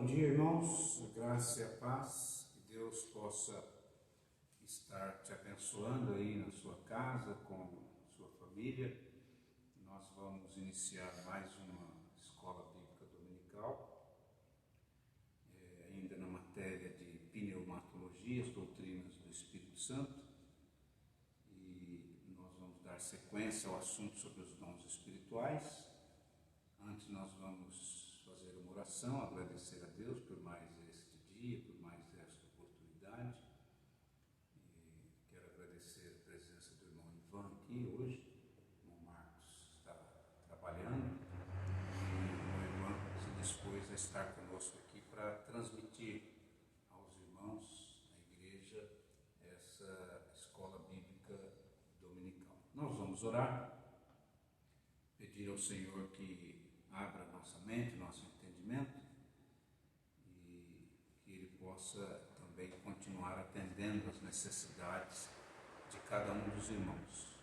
Bom dia, irmãos, a graça e a paz, que Deus possa estar te abençoando aí na sua casa, com sua família. Nós vamos iniciar mais uma escola bíblica dominical, ainda na matéria de pneumatologia, as doutrinas do Espírito Santo, e nós vamos dar sequência ao assunto sobre os dons espirituais. Antes nós vamos fazer uma oração, agradecer a Deus por mais este dia, por mais esta oportunidade. Quero agradecer a presença do irmão Ivan aqui hoje. O irmão Marcos está trabalhando e o irmão Ivan se dispôs a estar conosco aqui para transmitir aos irmãos na igreja essa escola bíblica dominical. Nós vamos orar, pedir ao Senhor que abra nossa mente, nosso entendimento e que Ele possa também continuar atendendo às necessidades de cada um dos irmãos.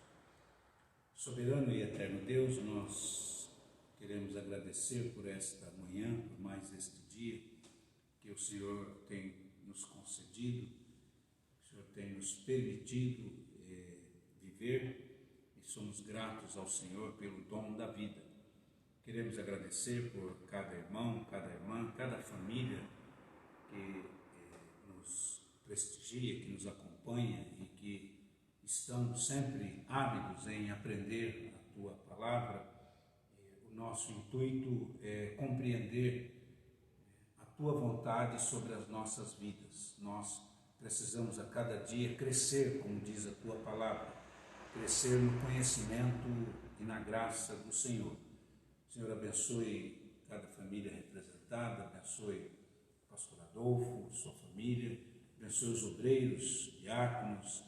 Soberano e eterno Deus, nós queremos agradecer por esta manhã, por mais este dia que o Senhor tem nos concedido, que o Senhor tem nos permitido viver, e somos gratos ao Senhor pelo dom da vida. Queremos agradecer por cada irmão, cada irmã, cada família que nos prestigia, que nos acompanha e que estamos sempre ávidos em aprender a Tua Palavra. O nosso intuito é compreender a Tua vontade sobre as nossas vidas. Nós precisamos a cada dia crescer, como diz a Tua Palavra, crescer no conhecimento e na graça do Senhor. Senhor, abençoe cada família representada, abençoe o pastor Adolfo, sua família, abençoe os obreiros, diáconos,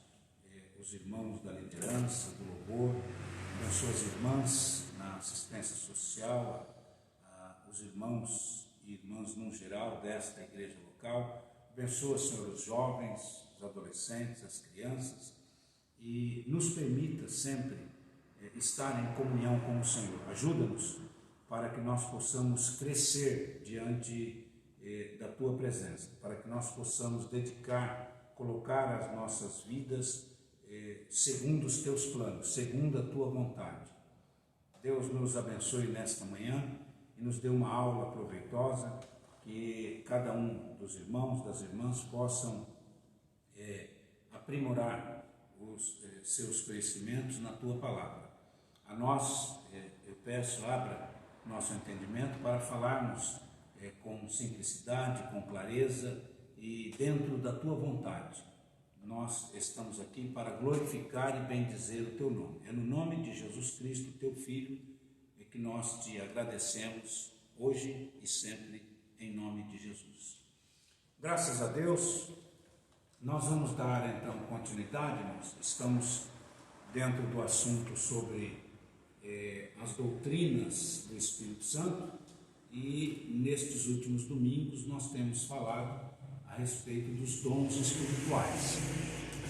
os irmãos da liderança, do louvor, abençoe as irmãs na assistência social, os irmãos e irmãs no geral desta igreja local, abençoe, Senhor, os jovens, os adolescentes, as crianças, e nos permita sempre estar em comunhão com o Senhor. Ajuda-nos para que nós possamos crescer diante da Tua presença, para que nós possamos colocar as nossas vidas segundo os Teus planos, segundo a Tua vontade. Deus nos abençoe nesta manhã e nos dê uma aula proveitosa, que cada um dos irmãos, das irmãs possam aprimorar os seus conhecimentos na Tua Palavra. A nós, eu peço, abra nosso entendimento para falarmos com simplicidade, com clareza e dentro da Tua vontade. Nós estamos aqui para glorificar e bendizer o Teu nome. É no nome de Jesus Cristo, Teu Filho, que nós Te agradecemos hoje e sempre, em nome de Jesus. Graças a Deus, nós vamos dar então continuidade. Nós estamos dentro do assunto sobre as doutrinas do Espírito Santo, e nestes últimos domingos nós temos falado a respeito dos dons espirituais.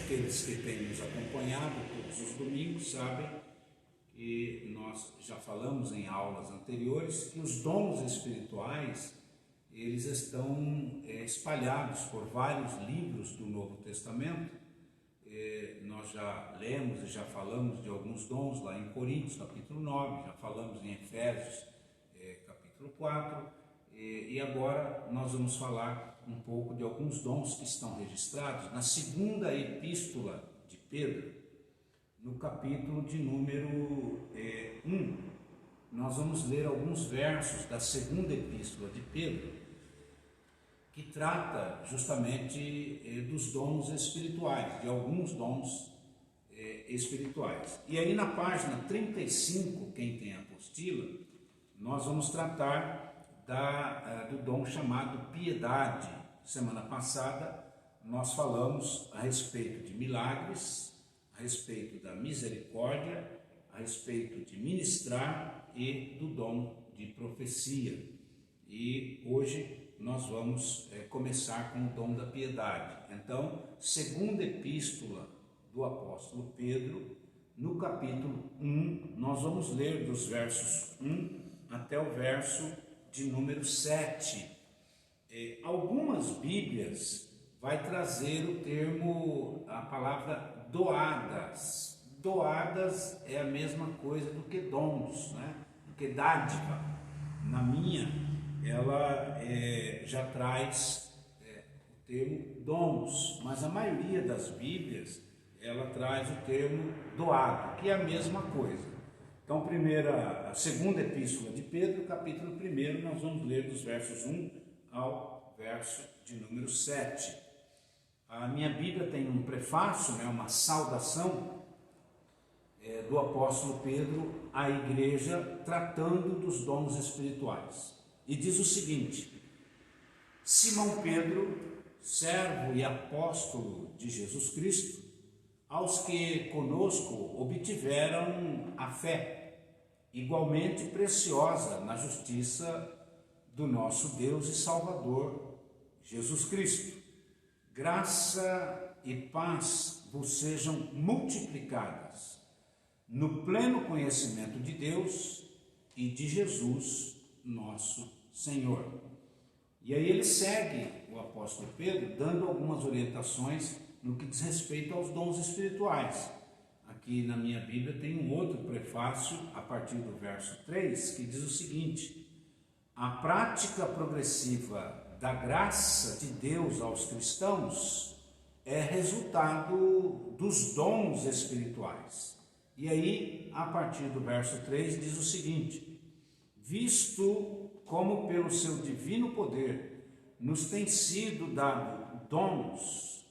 Aqueles que têm nos acompanhado todos os domingos sabem que nós já falamos em aulas anteriores que os dons espirituais eles estão espalhados por vários livros do Novo Testamento. Nós já lemos e já falamos de alguns dons lá em Coríntios, capítulo 9, já falamos em Efésios, capítulo 4, e agora nós vamos falar um pouco de alguns dons que estão registrados na segunda epístola de Pedro, no capítulo de número 1. Nós vamos ler alguns versos da segunda epístola de Pedro, que trata justamente dos dons espirituais, de alguns dons espirituais. E aí na página 35, quem tem a apostila, nós vamos tratar do dom chamado piedade. Semana passada nós falamos a respeito de milagres, a respeito da misericórdia, a respeito de ministrar e do dom de profecia. E hoje nós vamos começar com o dom da piedade. Então, segunda epístola do apóstolo Pedro, no capítulo 1, nós vamos ler dos versos 1 até o verso de número 7. Algumas Bíblias vai trazer o termo, a palavra doadas. Doadas é a mesma coisa do que dons, né? Do que dádiva. Na minha, ela já traz o termo dons, mas a maioria das Bíblias, ela traz o termo doado, que é a mesma coisa. Então, a segunda epístola de Pedro, capítulo 1, nós vamos ler dos versos 1 ao verso de número 7. A minha Bíblia tem um prefácio, uma saudação do apóstolo Pedro à igreja, tratando dos dons espirituais. E diz o seguinte: Simão Pedro, servo e apóstolo de Jesus Cristo, aos que conosco obtiveram a fé, igualmente preciosa na justiça do nosso Deus e Salvador, Jesus Cristo. Graça e paz vos sejam multiplicadas no pleno conhecimento de Deus e de Jesus, nosso Senhor. E aí ele segue, o apóstolo Pedro, dando algumas orientações no que diz respeito aos dons espirituais. Aqui na minha Bíblia tem um outro prefácio, a partir do verso 3, que diz o seguinte: a prática progressiva da graça de Deus aos cristãos é resultado dos dons espirituais. E aí, a partir do verso 3, diz o seguinte: visto como pelo seu divino poder nos tem sido dado dons,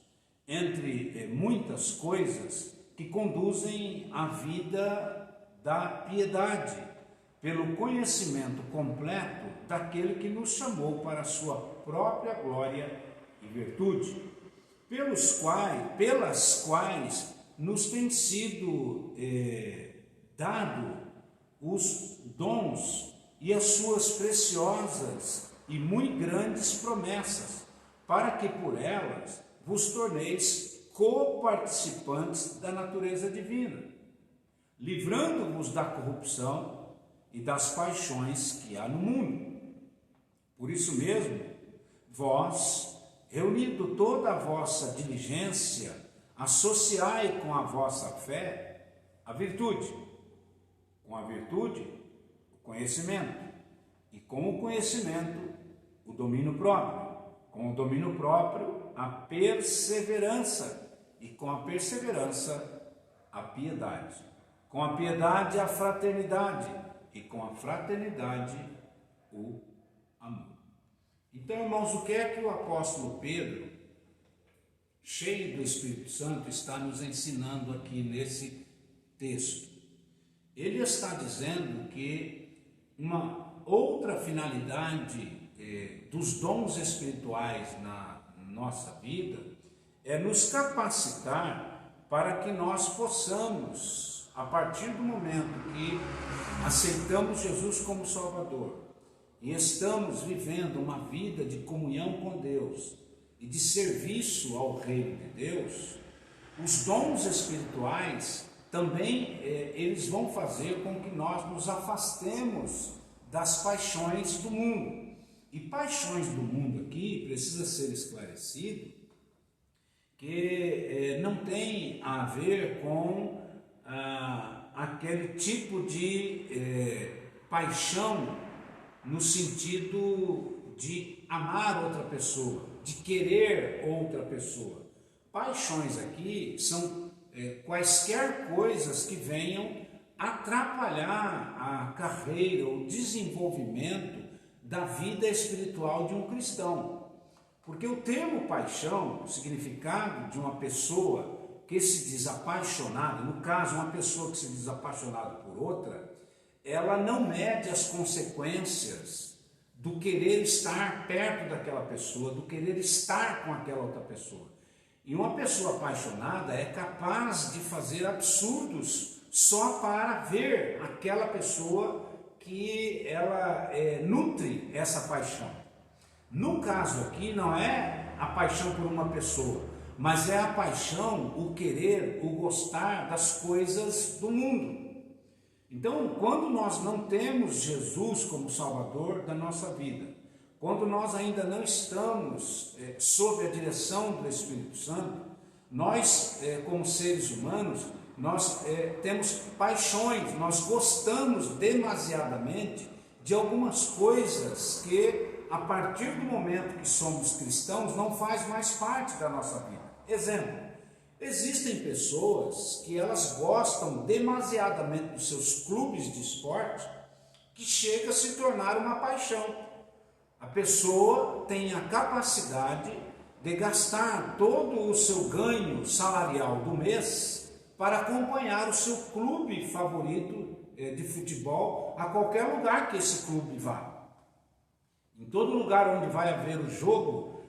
entre muitas coisas, que conduzem à vida da piedade, pelo conhecimento completo daquele que nos chamou para a sua própria glória e virtude, pelas quais nos tem sido dado os dons e as suas preciosas e muito grandes promessas, para que por elas vos torneis co-participantes da natureza divina, livrando-vos da corrupção e das paixões que há no mundo. Por isso mesmo, vós, reunindo toda a vossa diligência, associai com a vossa fé a virtude, com a virtude o conhecimento, e com o conhecimento o domínio próprio, com o domínio próprio a perseverança, e com a perseverança a piedade, com a piedade a fraternidade, e com a fraternidade o amor. Então, irmãos, o que é que o apóstolo Pedro, cheio do Espírito Santo, está nos ensinando aqui nesse texto? Ele está dizendo que uma outra finalidade dos dons espirituais na nossa vida é nos capacitar para que nós possamos, a partir do momento que aceitamos Jesus como Salvador e estamos vivendo uma vida de comunhão com Deus e de serviço ao reino de Deus, os dons espirituais também eles vão fazer com que nós nos afastemos das paixões do mundo. E paixões do mundo aqui precisa ser esclarecido que não tem a ver com aquele tipo de paixão no sentido de amar outra pessoa, de querer outra pessoa. Paixões aqui são quaisquer coisas que venham atrapalhar a carreira, o desenvolvimento da vida espiritual de um cristão. Porque o termo paixão, o significado de uma pessoa que se diz apaixonada, no caso, uma pessoa que se diz apaixonada por outra, ela não mede as consequências do querer estar perto daquela pessoa, do querer estar com aquela outra pessoa. E uma pessoa apaixonada é capaz de fazer absurdos só para ver aquela pessoa que ela nutre essa paixão. No caso aqui não é a paixão por uma pessoa, mas é a paixão, o querer, o gostar das coisas do mundo. Então, quando nós não temos Jesus como Salvador da nossa vida, quando nós ainda não estamos sob a direção do Espírito Santo, nós, como seres humanos, nós temos paixões, nós gostamos demasiadamente de algumas coisas que, a partir do momento que somos cristãos, não faz mais parte da nossa vida. Exemplo, existem pessoas que elas gostam demasiadamente dos seus clubes de esporte, que chega a se tornar uma paixão. A pessoa tem a capacidade de gastar todo o seu ganho salarial do mês para acompanhar o seu clube favorito de futebol a qualquer lugar que esse clube vá. Em todo lugar onde vai haver o jogo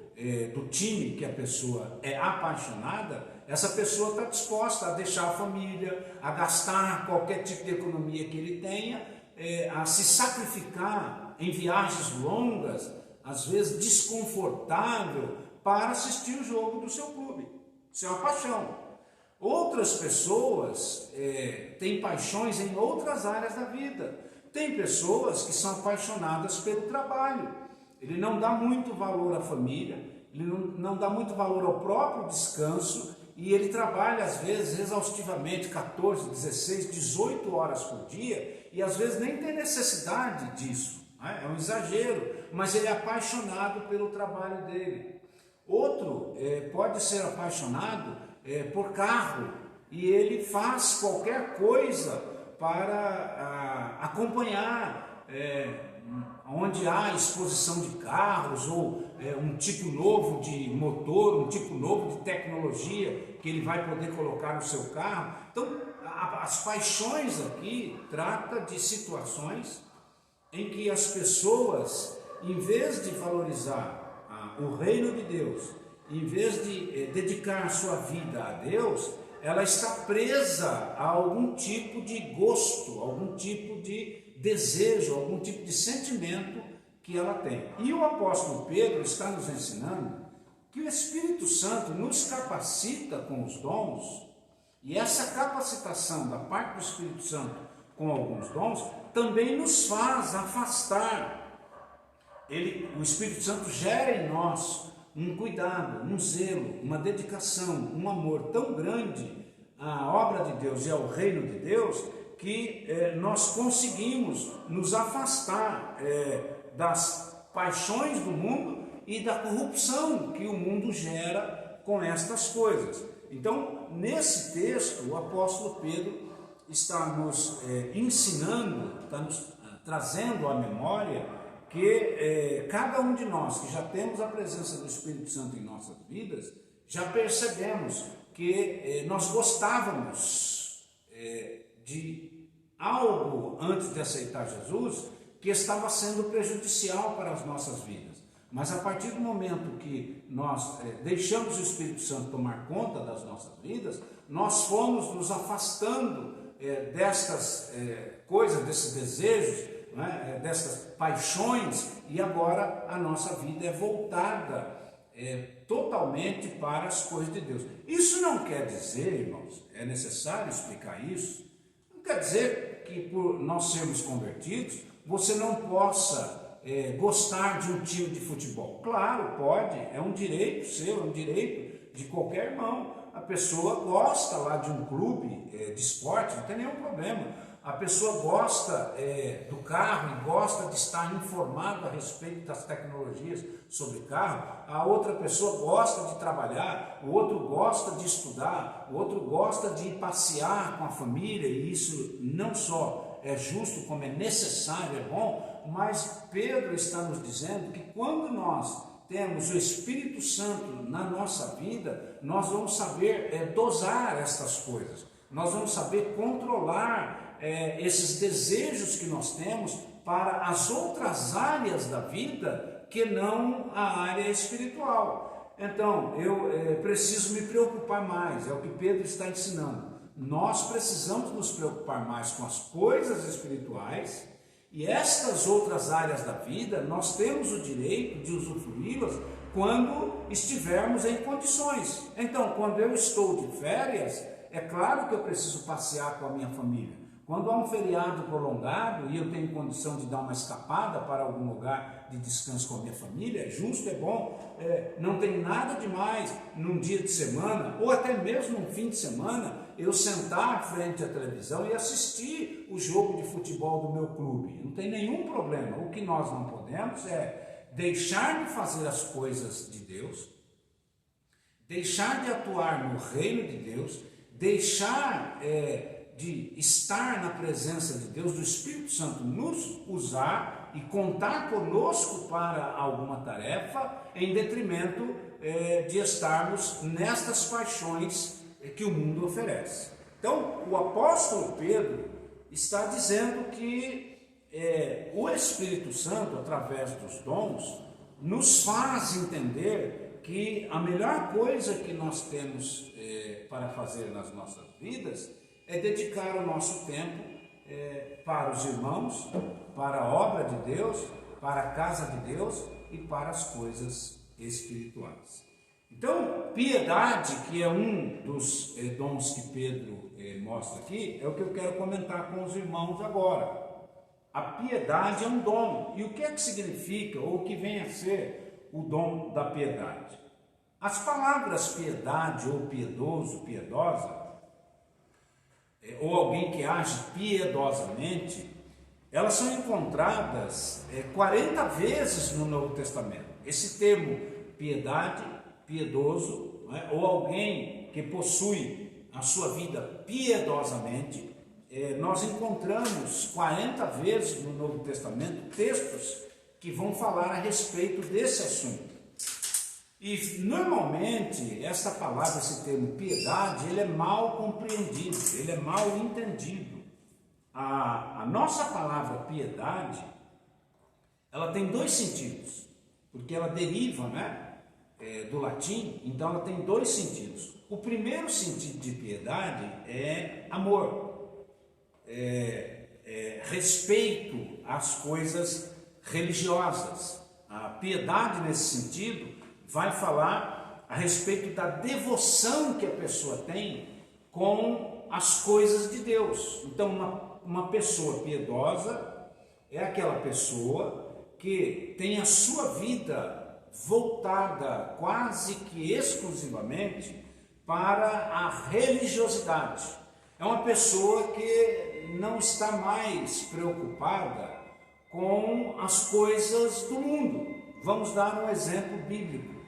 do time que a pessoa é apaixonada, essa pessoa está disposta a deixar a família, a gastar qualquer tipo de economia que ele tenha, a se sacrificar em viagens longas, às vezes desconfortável, para assistir o jogo do seu clube. Isso é uma paixão. Outras pessoas têm paixões em outras áreas da vida. Tem pessoas que são apaixonadas pelo trabalho. Ele não dá muito valor à família, ele não dá muito valor ao próprio descanso, e ele trabalha às vezes exaustivamente 14, 16, 18 horas por dia, e às vezes nem tem necessidade disso, né? É um exagero, mas ele é apaixonado pelo trabalho dele. Outro pode ser apaixonado por carro, e ele faz qualquer coisa para acompanhar onde há exposição de carros, ou um tipo novo de motor, um tipo novo de tecnologia que ele vai poder colocar no seu carro. Então, as paixões aqui trata de situações em que as pessoas, em vez de valorizar o reino de Deus, em vez de dedicar sua vida a Deus, ela está presa a algum tipo de gosto, algum tipo de desejo, algum tipo de sentimento que ela tem. E o apóstolo Pedro está nos ensinando que o Espírito Santo nos capacita com os dons, e essa capacitação da parte do Espírito Santo com alguns dons também nos faz afastar. O Espírito Santo gera em nós um cuidado, um zelo, uma dedicação, um amor tão grande à obra de Deus e ao reino de Deus, que nós conseguimos nos afastar das paixões do mundo e da corrupção que o mundo gera com estas coisas. Então, nesse texto, o apóstolo Pedro está nos ensinando, está nos trazendo à memória que cada um de nós que já temos a presença do Espírito Santo em nossas vidas, já percebemos que nós gostávamos de algo antes de aceitar Jesus que estava sendo prejudicial para as nossas vidas. Mas a partir do momento que nós deixamos o Espírito Santo tomar conta das nossas vidas, nós fomos nos afastando destas coisas, desses desejos, né, dessas paixões, e agora a nossa vida é voltada totalmente para as coisas de Deus. Isso não quer dizer, irmãos, é necessário explicar isso, não quer dizer que por nós sermos convertidos, você não possa gostar de um time de futebol. Claro, pode, é um direito seu, é um direito de qualquer irmão. A pessoa gosta lá de um clube de esporte, não tem nenhum problema. A pessoa gosta do carro e gosta de estar informado a respeito das tecnologias sobre carro. A outra pessoa gosta de trabalhar, o outro gosta de estudar, o outro gosta de ir passear com a família, e isso não só é justo, como é necessário, é bom, mas Pedro está nos dizendo que quando nós temos o Espírito Santo na nossa vida, nós vamos saber dosar estas coisas, nós vamos saber controlar esses desejos que nós temos para as outras áreas da vida que não a área espiritual. Então, eu preciso me preocupar mais, é o que Pedro está ensinando. Nós precisamos nos preocupar mais com as coisas espirituais, e estas outras áreas da vida nós temos o direito de usufruí-las quando estivermos em condições. Então, quando eu estou de férias, é claro que eu preciso passear com a minha família, Quando há um feriado prolongado e eu tenho condição de dar uma escapada para algum lugar de descanso com a minha família, é justo, é bom, não tem nada demais num dia de semana, ou até mesmo num fim de semana, eu sentar frente à televisão e assistir o jogo de futebol do meu clube. Não tem nenhum problema. O que nós não podemos é deixar de fazer as coisas de Deus, deixar de atuar no reino de Deus, deixar de estar na presença de Deus, do Espírito Santo nos usar e contar conosco para alguma tarefa, em detrimento de estarmos nestas paixões que o mundo oferece. Então, o apóstolo Pedro está dizendo que o Espírito Santo, através dos dons, nos faz entender que a melhor coisa que nós temos para fazer nas nossas vidas é dedicar o nosso tempo para os irmãos, para a obra de Deus, para a casa de Deus e para as coisas espirituais. Então, piedade, que é um dos dons que Pedro mostra aqui, é o que eu quero comentar com os irmãos agora. A piedade é um dom. E o que é que significa, ou o que vem a ser o dom da piedade? As palavras piedade, ou piedoso, piedosa, ou alguém que age piedosamente, elas são encontradas 40 vezes no Novo Testamento. Esse termo piedade, piedoso, ou alguém que possui a sua vida piedosamente, nós encontramos 40 vezes no Novo Testamento textos que vão falar a respeito desse assunto. E normalmente essa palavra, esse termo piedade, ele é mal compreendido, ele é mal entendido. A nossa palavra piedade, ela tem dois sentidos, porque ela deriva, do latim, então ela tem dois sentidos. O primeiro sentido de piedade é amor, respeito às coisas religiosas. A piedade nesse sentido vai falar a respeito da devoção que a pessoa tem com as coisas de Deus. Então, uma pessoa piedosa é aquela pessoa que tem a sua vida voltada quase que exclusivamente para a religiosidade. É uma pessoa que não está mais preocupada com as coisas do mundo. Vamos dar um exemplo bíblico.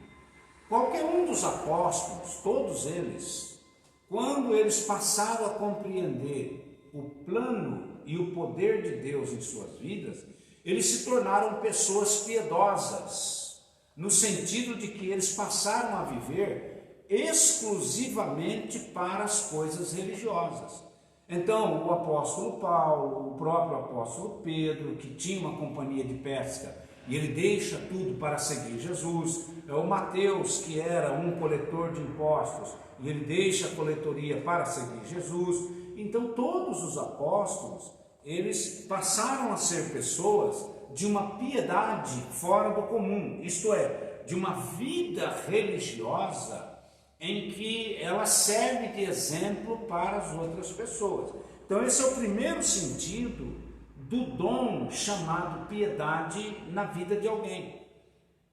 Qualquer um dos apóstolos, todos eles, quando eles passaram a compreender o plano e o poder de Deus em suas vidas, eles se tornaram pessoas piedosas, no sentido de que eles passaram a viver exclusivamente para as coisas religiosas. Então, o apóstolo Paulo, o próprio apóstolo Pedro, que tinha uma companhia de pesca, e ele deixa tudo para seguir Jesus. O Mateus, que era um coletor de impostos, e ele deixa a coletoria para seguir Jesus. Então, todos os apóstolos, eles passaram a ser pessoas de uma piedade fora do comum, isto é, de uma vida religiosa em que ela serve de exemplo para as outras pessoas. Então, esse é o primeiro sentido do dom chamado piedade na vida de alguém.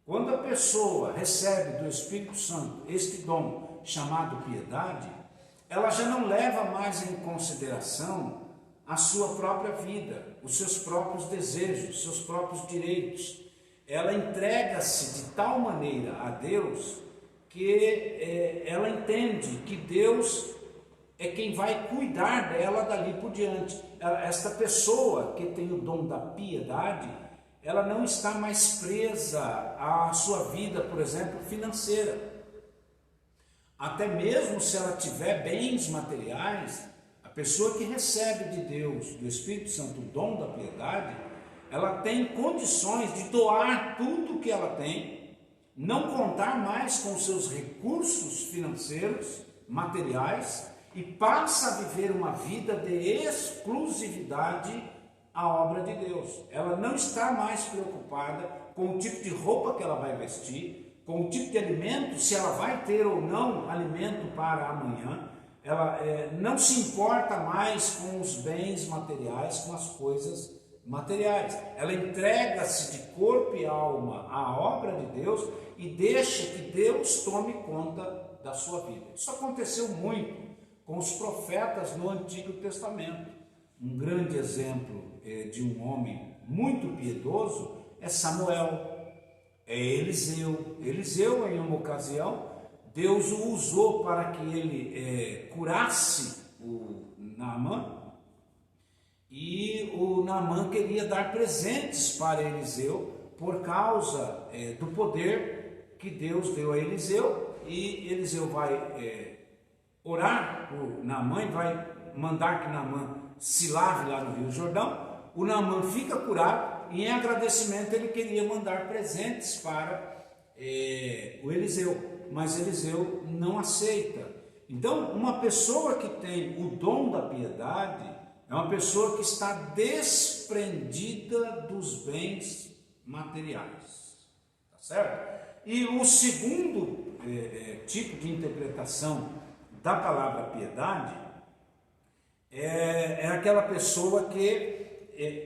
Quando a pessoa recebe do Espírito Santo este dom chamado piedade, ela já não leva mais em consideração a sua própria vida, os seus próprios desejos, os seus próprios direitos. Ela entrega-se de tal maneira a Deus que ela entende que Deus é quem vai cuidar dela dali por diante. Esta pessoa que tem o dom da piedade, ela não está mais presa à sua vida, por exemplo, financeira. Até mesmo se ela tiver bens materiais, a pessoa que recebe de Deus, do Espírito Santo, o dom da piedade, ela tem condições de doar tudo que ela tem, não contar mais com seus recursos financeiros, materiais, e passa a viver uma vida de exclusividade à obra de Deus. Ela não está mais preocupada com o tipo de roupa que ela vai vestir, com o tipo de alimento, se ela vai ter ou não alimento para amanhã. ela não se importa mais com os bens materiais, com as coisas materiais. Ela entrega-se de corpo e alma à obra de Deus e deixa que Deus tome conta da sua vida. Isso aconteceu muito com os profetas no Antigo Testamento. Um grande exemplo de um homem muito piedoso é Samuel, é Eliseu. Eliseu, em uma ocasião, Deus o usou para que ele curasse o Naamã, e o Naamã queria dar presentes para Eliseu por causa do poder que Deus deu a Eliseu, e Eliseu vai orar por Naamã e vai mandar que Naamã se lave lá no Rio Jordão. O Naamã fica curado e em agradecimento ele queria mandar presentes para o Eliseu, mas Eliseu não aceita. Então, uma pessoa que tem o dom da piedade é uma pessoa que está desprendida dos bens materiais, tá certo? E o segundo tipo de interpretação da palavra piedade é aquela pessoa que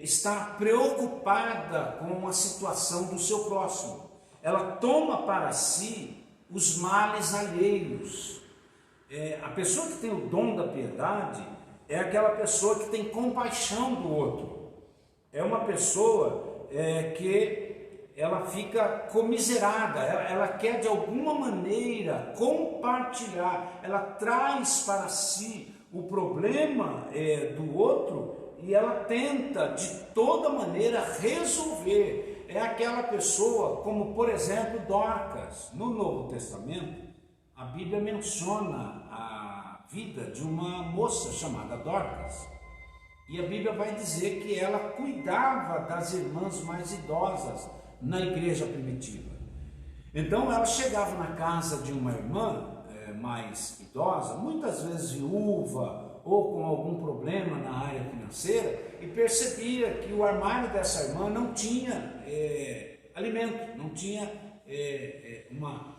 está preocupada com a situação do seu próximo. Ela toma para si os males alheios. A pessoa que tem o dom da piedade é aquela pessoa que tem compaixão do outro. É uma pessoa que ela fica comiserada, ela quer de alguma maneira compartilhar, ela traz para si o problema do outro e ela tenta de toda maneira resolver. É aquela pessoa, como por exemplo Dorcas. No Novo Testamento, a Bíblia menciona a vida de uma moça chamada Dorcas. E a Bíblia vai dizer que ela cuidava das irmãs mais idosas na igreja primitiva. Então ela chegava na casa de uma irmã mais idosa, muitas vezes viúva ou com algum problema na área financeira, e percebia que o armário dessa irmã não tinha alimento, não tinha uma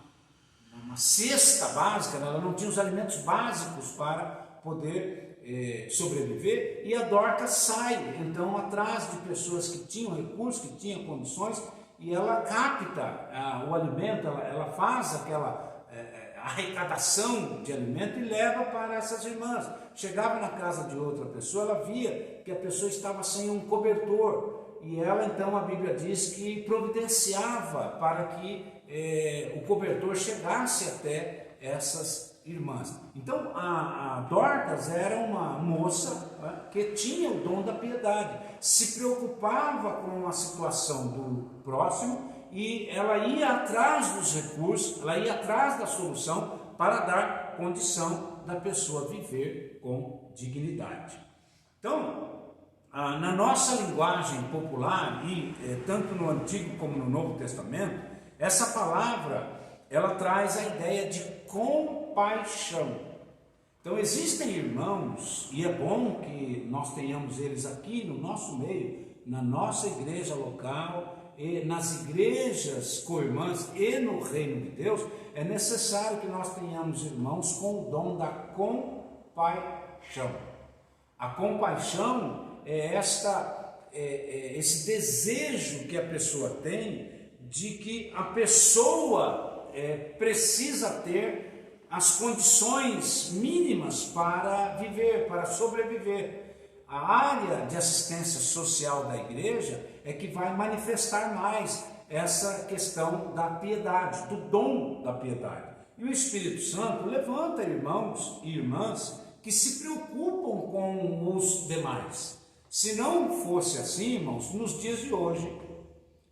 cesta básica, ela não tinha os alimentos básicos para poder sobreviver, e a Dorcas sai então atrás de pessoas que tinham recursos, que tinham condições, e ela capta o alimento, ela faz aquela arrecadação de alimento e leva para essas irmãs. Chegava na casa de outra pessoa, ela via que a pessoa estava sem um cobertor, e ela então, a Bíblia diz que providenciava para que o cobertor chegasse até essas irmãs. Então a Dorcas era uma moça que tinha o dom da piedade, se preocupava com a situação do próximo, e ela ia atrás dos recursos, ela ia atrás da solução para dar condição da pessoa viver com dignidade. Então, na nossa linguagem popular, e tanto no Antigo como no Novo Testamento, essa palavra ela traz a ideia de compaixão. Então existem irmãos, e é bom que nós tenhamos eles aqui no nosso meio, na nossa igreja local, e nas igrejas co-irmãs e no reino de Deus. É necessário que nós tenhamos irmãos com o dom da compaixão. A compaixão é esse desejo que a pessoa tem de que a pessoa precisa ter as condições mínimas para viver, para sobreviver. A área de assistência social da igreja é que vai manifestar mais essa questão da piedade, do dom da piedade. E o Espírito Santo levanta irmãos e irmãs que se preocupam com os demais. Se não fosse assim, irmãos, nos dias de hoje,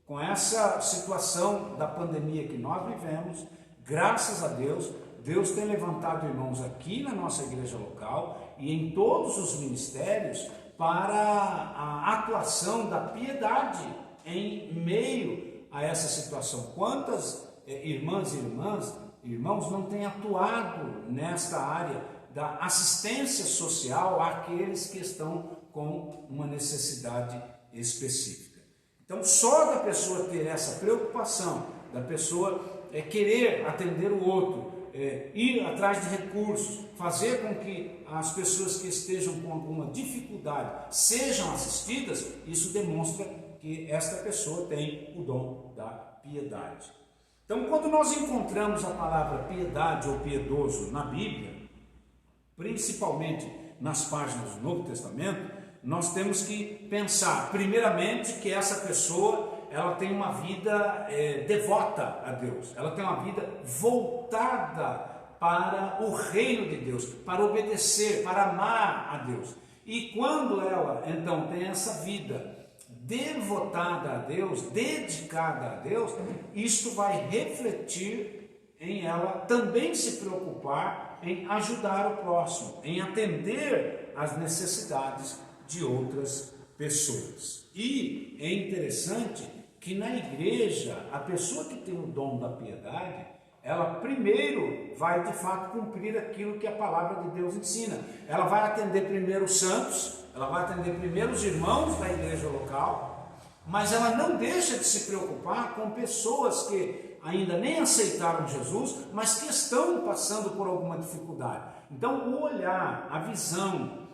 com essa situação da pandemia que nós vivemos, graças a Deus, Deus tem levantado irmãos aqui na nossa igreja local e em todos os ministérios para a atuação da piedade em meio a essa situação. Quantas irmãs e irmãos não têm atuado nesta área da assistência social àqueles que estão com uma necessidade específica? Então, só da pessoa ter essa preocupação, da pessoa querer atender o outro, ir atrás de recursos, fazer com que as pessoas que estejam com alguma dificuldade sejam assistidas, isso demonstra que esta pessoa tem o dom da piedade. Então, quando nós encontramos a palavra piedade ou piedoso na Bíblia, principalmente nas páginas do Novo Testamento, nós temos que pensar, primeiramente, que essa pessoa ela tem uma vida devota a Deus, ela tem uma vida voltada para o reino de Deus, para obedecer, para amar a Deus. E quando ela então tem essa vida devotada a Deus, dedicada a Deus, isto vai refletir em ela também se preocupar em ajudar o próximo, em atender às necessidades de outras pessoas. E é interessante que na igreja, a pessoa que tem o dom da piedade, ela primeiro vai de fato cumprir aquilo que a palavra de Deus ensina. Ela vai atender primeiro os santos, ela vai atender primeiro os irmãos da igreja local, mas ela não deixa de se preocupar com pessoas que ainda nem aceitaram Jesus, mas que estão passando por alguma dificuldade. Então, o olhar, a visão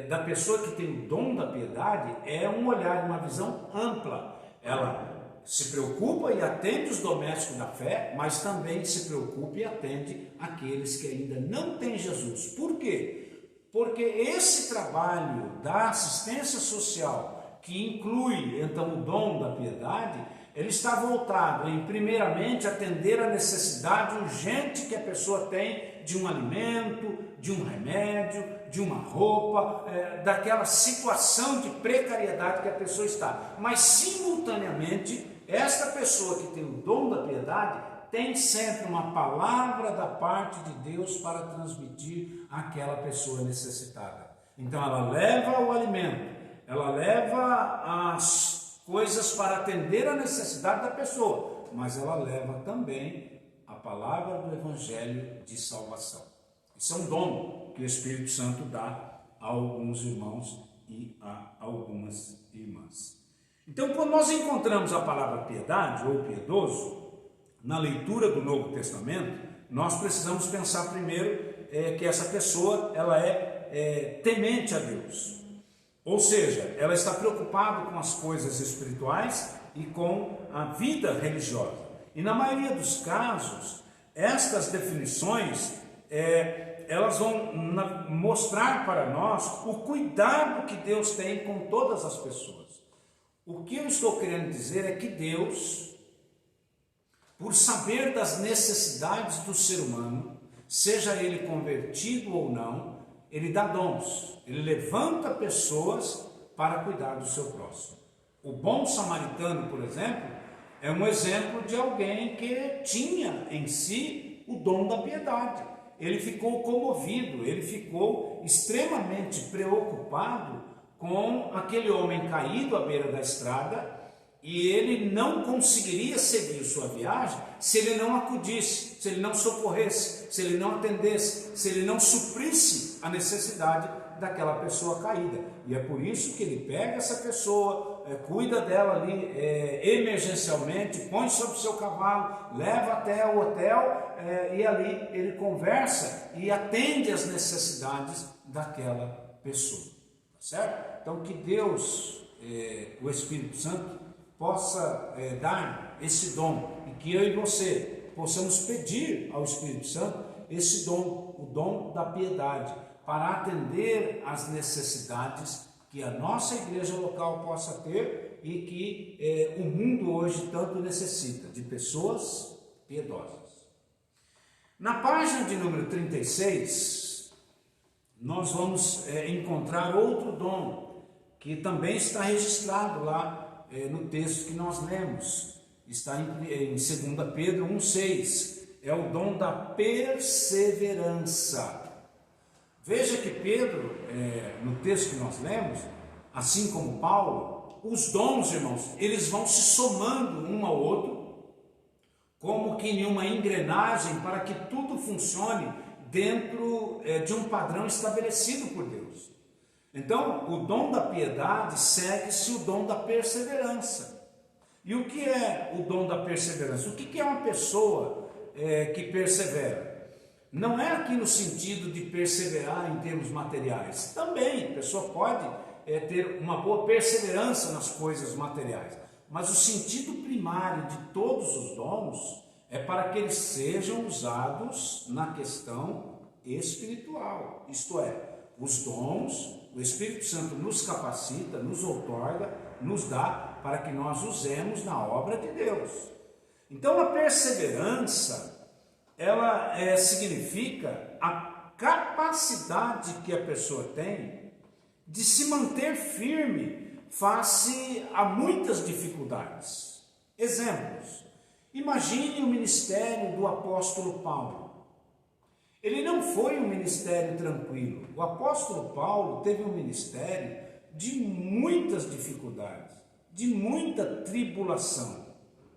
da pessoa que tem o dom da piedade é um olhar, uma visão ampla. Ela se preocupa e atende os domésticos da fé, mas também se preocupa e atende aqueles que ainda não têm Jesus. Por quê? Porque esse trabalho da assistência social, que inclui então o dom da piedade, ele está voltado em primeiramente atender a necessidade urgente que a pessoa tem de um alimento, de um remédio, de uma roupa, daquela situação de precariedade que a pessoa está. Mas simultaneamente, esta pessoa que tem o dom da piedade tem sempre uma palavra da parte de Deus para transmitir àquela pessoa necessitada. Então ela leva o alimento, ela leva as coisas para atender a necessidade da pessoa, mas ela leva também a palavra do Evangelho de salvação. Isso é um dom que o Espírito Santo dá a alguns irmãos e a algumas irmãs. Então, quando nós encontramos a palavra piedade ou piedoso, na leitura do Novo Testamento, nós precisamos pensar primeiro que essa pessoa ela é temente a Deus. Ou seja, ela está preocupada com as coisas espirituais e com a vida religiosa. E na maioria dos casos, estas definições, elas vão mostrar para nós o cuidado que Deus tem com todas as pessoas. O que eu estou querendo dizer é que Deus, por saber das necessidades do ser humano, seja ele convertido ou não, ele dá dons, ele levanta pessoas para cuidar do seu próximo. O bom samaritano, por exemplo, é um exemplo de alguém que tinha em si o dom da piedade. Ele ficou comovido, ele ficou extremamente preocupado com aquele homem caído à beira da estrada, e ele não conseguiria seguir sua viagem se ele não acudisse, se ele não socorresse, se ele não atendesse, se ele não suprisse a necessidade daquela pessoa caída. E é por isso que ele pega essa pessoa, cuida dela ali emergencialmente, põe sobre o seu cavalo, leva até o hotel e ali ele conversa e atende às necessidades daquela pessoa. Tá certo? Então que Deus, o Espírito Santo, possa dar esse dom e que eu e você possamos pedir ao Espírito Santo esse dom, o dom da piedade, para atender às necessidades que a nossa igreja local possa ter e que o mundo hoje tanto necessita, de pessoas piedosas. Na página de número 36, nós vamos encontrar outro dom que também está registrado lá no texto que nós lemos, está em 2 Pedro 1,6, é o dom da perseverança. Veja que Pedro, no texto que nós lemos, assim como Paulo, os dons, irmãos, eles vão se somando um ao outro, como que em uma engrenagem para que tudo funcione dentro de um padrão estabelecido por Deus. Então, o dom da piedade segue-se o dom da perseverança. E o que é o dom da perseverança? O que é uma pessoa que persevera? Não é aqui no sentido de perseverar em termos materiais. Também, a pessoa pode ter uma boa perseverança nas coisas materiais. Mas o sentido primário de todos os dons é para que eles sejam usados na questão espiritual. Isto é, os dons, o Espírito Santo nos capacita, nos outorga, nos dá para que nós usemos na obra de Deus. Então a perseverança, ela significa a capacidade que a pessoa tem de se manter firme face a muitas dificuldades. Exemplos: imagine o ministério do apóstolo Paulo. Ele não foi um ministério tranquilo. O apóstolo Paulo teve um ministério de muitas dificuldades, de muita tribulação.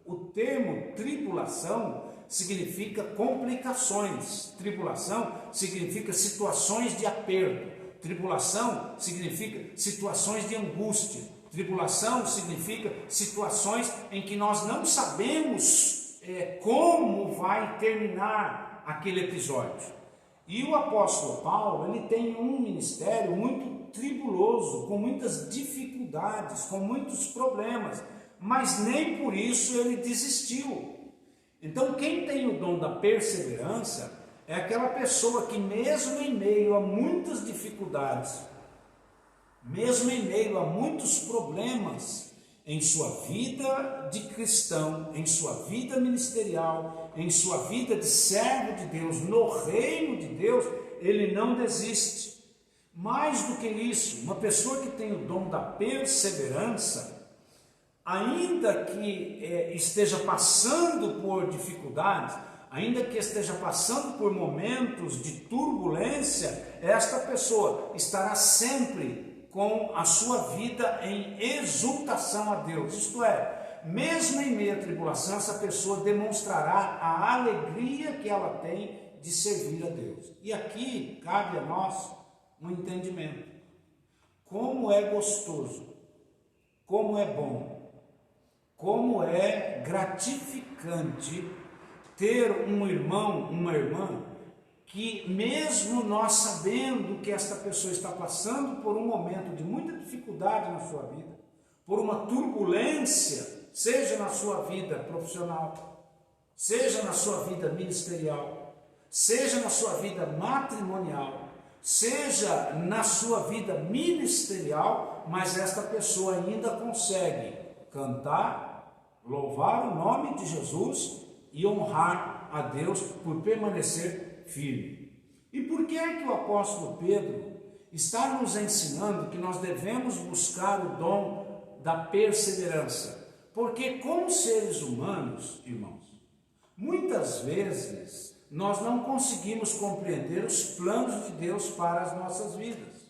O termo tribulação significa complicações. Tribulação significa situações de aperto. Tribulação significa situações de angústia. Tribulação significa situações em que nós não sabemos como vai terminar aquele episódio. E o apóstolo Paulo, ele tem um ministério muito tribuloso, com muitas dificuldades, com muitos problemas, mas nem por isso ele desistiu. Então, quem tem o dom da perseverança é aquela pessoa que, mesmo em meio a muitas dificuldades, mesmo em meio a muitos problemas em sua vida de cristão, em sua vida ministerial, em sua vida de servo de Deus, no reino de Deus, ele não desiste. Mais do que isso, uma pessoa que tem o dom da perseverança, ainda que esteja passando por dificuldades, ainda que esteja passando por momentos de turbulência, esta pessoa estará sempre com a sua vida em exultação a Deus. Isto é, mesmo em meio à tribulação, essa pessoa demonstrará a alegria que ela tem de servir a Deus. E aqui cabe a nós um entendimento. Como é gostoso, como é bom, como é gratificante ter um irmão, uma irmã, que mesmo nós sabendo que esta pessoa está passando por um momento de muita dificuldade na sua vida, por uma turbulência, seja na sua vida profissional, seja na sua vida ministerial, seja na sua vida matrimonial, seja na sua vida ministerial, mas esta pessoa ainda consegue cantar, louvar o nome de Jesus e honrar a Deus por permanecer firme. E por que é que o apóstolo Pedro está nos ensinando que nós devemos buscar o dom da perseverança? Porque como seres humanos, irmãos, muitas vezes nós não conseguimos compreender os planos de Deus para as nossas vidas.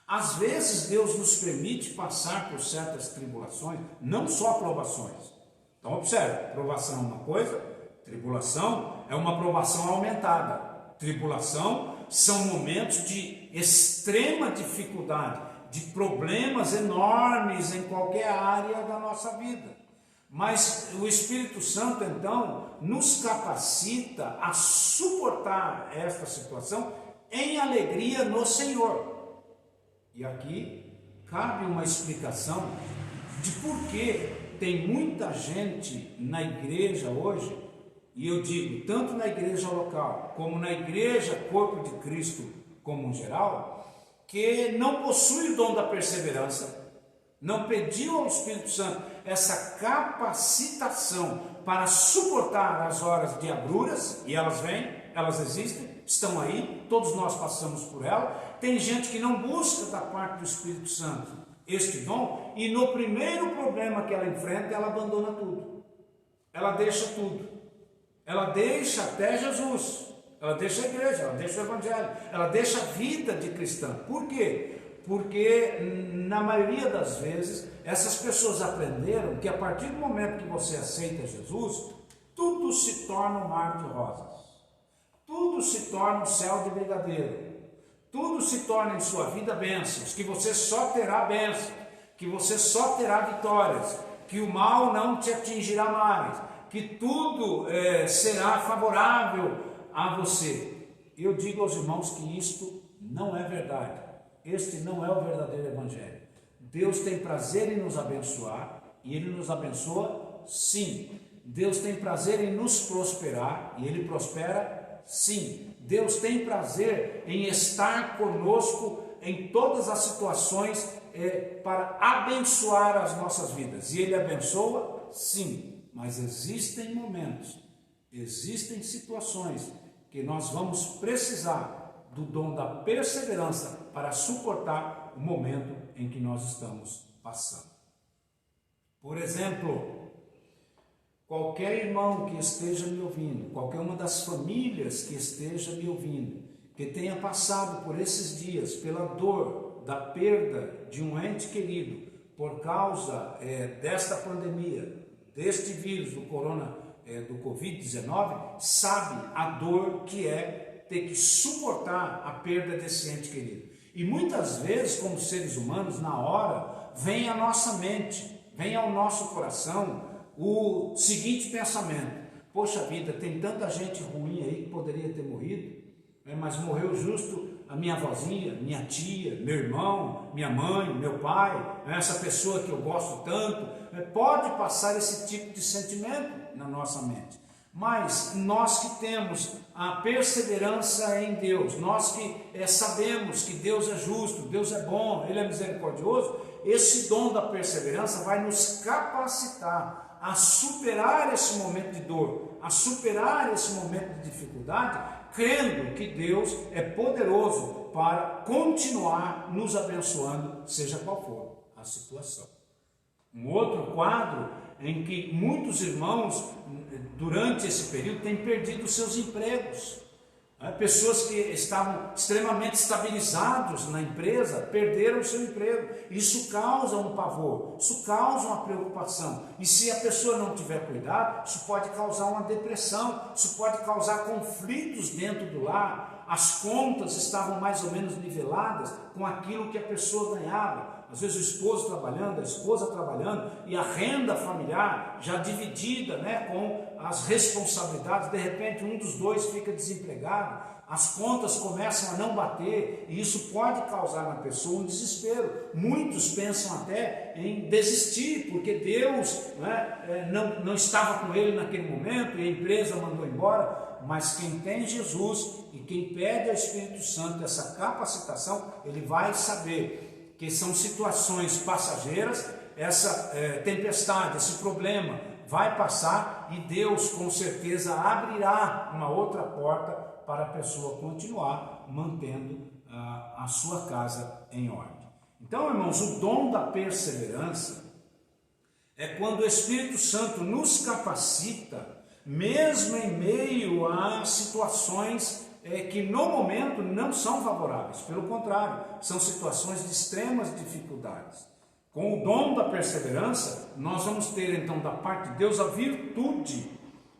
Às vezes Deus nos permite passar por certas tribulações, não só provações. Então observe, provação é uma coisa, tribulação é uma provação aumentada. Tribulação são momentos de extrema dificuldade, de problemas enormes em qualquer área da nossa vida. Mas o Espírito Santo, então, nos capacita a suportar esta situação em alegria no Senhor. E aqui cabe uma explicação de por que tem muita gente na igreja hoje, e eu digo, tanto na igreja local, como na igreja Corpo de Cristo como em geral, que não possui o dom da perseverança, não pediu ao Espírito Santo essa capacitação para suportar as horas de agruras, e elas vêm, elas existem, estão aí, todos nós passamos por ela. Tem gente que não busca da parte do Espírito Santo este dom, e no primeiro problema que ela enfrenta, ela abandona tudo, ela deixa tudo, ela deixa até Jesus, ela deixa a igreja, ela deixa o evangelho, ela deixa a vida de cristã. Por quê? Porque na maioria das vezes essas pessoas aprenderam que a partir do momento que você aceita Jesus, tudo se torna um mar de rosas, tudo se torna um céu de brigadeiro, tudo se torna em sua vida bênçãos, que você só terá bênçãos, que você só terá vitórias, que o mal não te atingirá mais, que tudo será favorável a você. Eu digo aos irmãos que isto não é verdade. Este não é o verdadeiro evangelho. Deus tem prazer em nos abençoar e Ele nos abençoa, sim. Deus tem prazer em nos prosperar e Ele prospera, sim. Deus tem prazer em estar conosco em todas as situações para abençoar as nossas vidas. E Ele abençoa, sim. Mas existem momentos, existem situações que nós vamos precisar do dom da perseverança para suportar o momento em que nós estamos passando. Por exemplo, qualquer irmão que esteja me ouvindo, qualquer uma das famílias que esteja me ouvindo, que tenha passado por esses dias, pela dor da perda de um ente querido, por causa desta pandemia, deste vírus, do Covid-19, sabe a dor que é ter que suportar a perda desse ente querido. E muitas vezes, como seres humanos, na hora, vem à nossa mente, vem ao nosso coração o seguinte pensamento: poxa vida, tem tanta gente ruim aí que poderia ter morrido, mas morreu justo a minha avózinha, minha tia, meu irmão, minha mãe, meu pai, essa pessoa que eu gosto tanto. Pode passar esse tipo de sentimento na nossa mente. Mas nós que temos a perseverança em Deus, nós que sabemos que Deus é justo, Deus é bom, Ele é misericordioso, esse dom da perseverança vai nos capacitar a superar esse momento de dor, a superar esse momento de dificuldade, crendo que Deus é poderoso para continuar nos abençoando, seja qual for a situação. Um outro quadro em que muitos irmãos, durante esse período, têm perdido seus empregos. Pessoas que estavam extremamente estabilizados na empresa, perderam seu emprego. Isso causa um pavor, isso causa uma preocupação. E se a pessoa não tiver cuidado, isso pode causar uma depressão, isso pode causar conflitos dentro do lar. As contas estavam mais ou menos niveladas com aquilo que a pessoa ganhava. Às vezes o esposo trabalhando, a esposa trabalhando, e a renda familiar já dividida, com as responsabilidades. De repente um dos dois fica desempregado, as contas começam a não bater, e isso pode causar na pessoa um desespero. Muitos pensam até em desistir, porque Deus não estava com ele naquele momento, e a empresa mandou embora. Mas quem tem Jesus e quem pede ao Espírito Santo essa capacitação, ele vai saber que são situações passageiras, essa tempestade, esse problema vai passar e Deus com certeza abrirá uma outra porta para a pessoa continuar mantendo a sua casa em ordem. Então, irmãos, o dom da perseverança é quando o Espírito Santo nos capacita, mesmo em meio a situações que no momento não são favoráveis, pelo contrário, são situações de extremas dificuldades. Com o dom da perseverança, nós vamos ter então da parte de Deus a virtude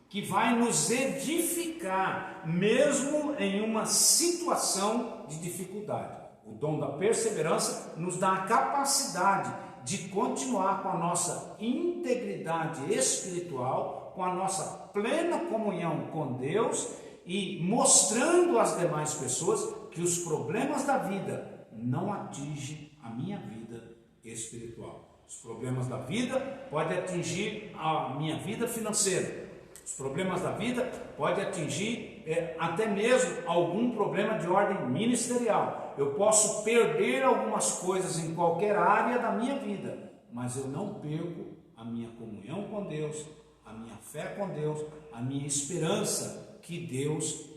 que vai nos edificar, mesmo em uma situação de dificuldade. O dom da perseverança nos dá a capacidade de continuar com a nossa integridade espiritual, com a nossa plena comunhão com Deus, e mostrando às demais pessoas que os problemas da vida não atingem a minha vida espiritual. Os problemas da vida podem atingir a minha vida financeira. Os problemas da vida podem atingir até mesmo algum problema de ordem ministerial. Eu posso perder algumas coisas em qualquer área da minha vida, mas eu não perco a minha comunhão com Deus, a minha fé com Deus, a minha esperança que Deus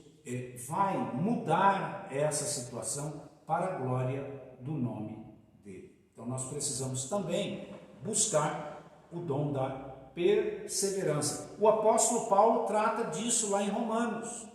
vai mudar essa situação para a glória do nome dele. Então nós precisamos também buscar o dom da perseverança. O apóstolo Paulo trata disso lá em Romanos,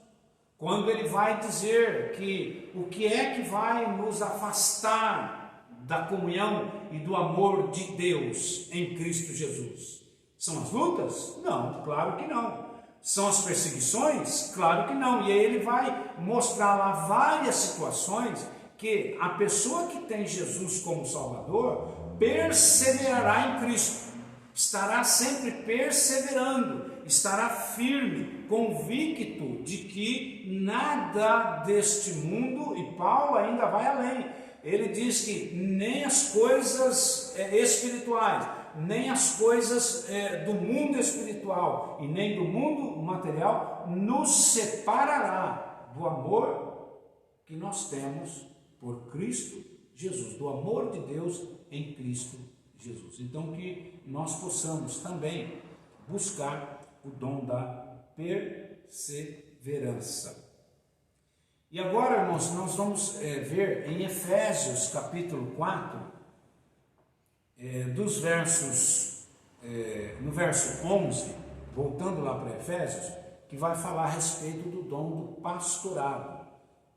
quando ele vai dizer que o que é que vai nos afastar da comunhão e do amor de Deus em Cristo Jesus? São as lutas? Não, claro que não. São as perseguições? Claro que não. E aí ele vai mostrar lá várias situações que a pessoa que tem Jesus como Salvador perseverará em Cristo. estará sempre perseverando, estará firme, convicto de que nada deste mundo, e Paulo ainda vai além, ele diz que nem as coisas espirituais, nem as coisas do mundo espiritual e nem do mundo material nos separará do amor que nós temos por Cristo Jesus, do amor de Deus em Cristo Jesus. Então que nós possamos também buscar o dom da perseverança. E agora, irmãos, nós vamos ver em Efésios capítulo 4, no verso 11, voltando lá para Efésios, que vai falar a respeito do dom do pastorado.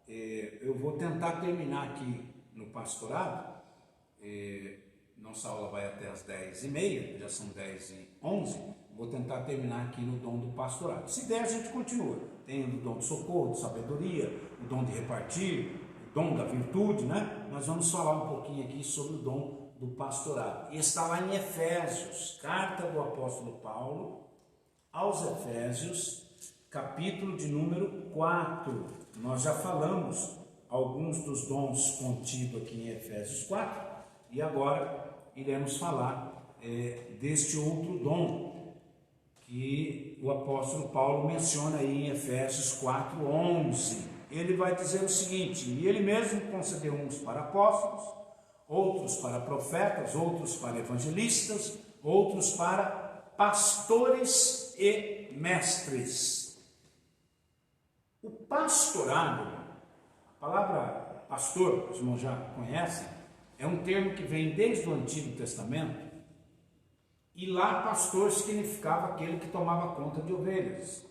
Eu vou tentar terminar aqui no pastorado. Nossa aula vai até as 10h30, já são 10h11. Vou tentar terminar aqui no dom do pastorado. Se der, a gente continua. Tem o dom de socorro, de sabedoria, o dom de repartir, o dom da virtude, né? Nós vamos falar um pouquinho aqui sobre o dom do pastorado. E está lá em Efésios, carta do apóstolo Paulo aos Efésios, capítulo de número 4. Nós já falamos alguns dos dons contidos aqui em Efésios 4 e agora iremos falar deste outro dom que o apóstolo Paulo menciona aí em Efésios 4:11. Ele vai dizer o seguinte: e ele mesmo concedeu uns para apóstolos, outros para profetas, outros para evangelistas, outros para pastores e mestres. O pastorado, a palavra pastor, os irmãos já conhecem, é um termo que vem desde o Antigo Testamento, e lá pastor significava aquele que tomava conta de ovelhas.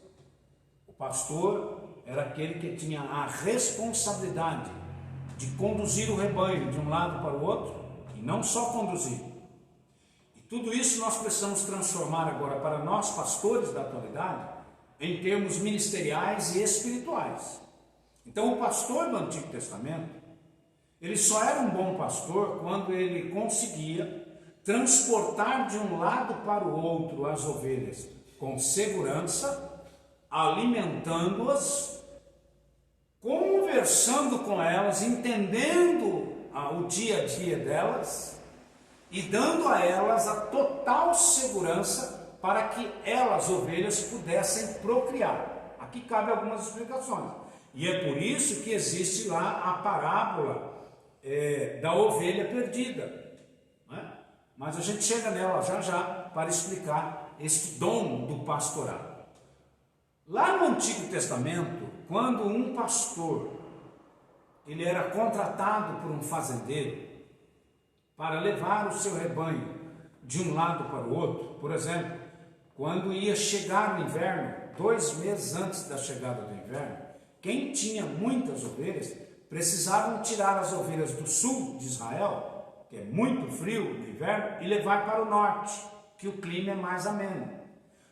O pastor era aquele que tinha a responsabilidade de conduzir o rebanho de um lado para o outro, e não só conduzir. E tudo isso nós precisamos transformar agora para nós, pastores da atualidade, em termos ministeriais e espirituais. Então o pastor do Antigo Testamento, ele só era um bom pastor quando ele conseguia transportar de um lado para o outro as ovelhas com segurança, alimentando-as, conversando com elas, entendendo o dia a dia delas e dando a elas a total segurança para que elas, ovelhas, pudessem procriar. Aqui cabe algumas explicações. E é por isso que existe lá a parábola da ovelha perdida. Mas a gente chega nela já já para explicar este dom do pastorado. Lá no Antigo Testamento, quando um pastor ele era contratado por um fazendeiro para levar o seu rebanho de um lado para o outro, por exemplo, quando ia chegar o inverno, 2 meses antes da chegada do inverno, quem tinha muitas ovelhas precisavam tirar as ovelhas do sul de Israel, que é muito frio no inverno, e levar para o norte, que o clima é mais ameno.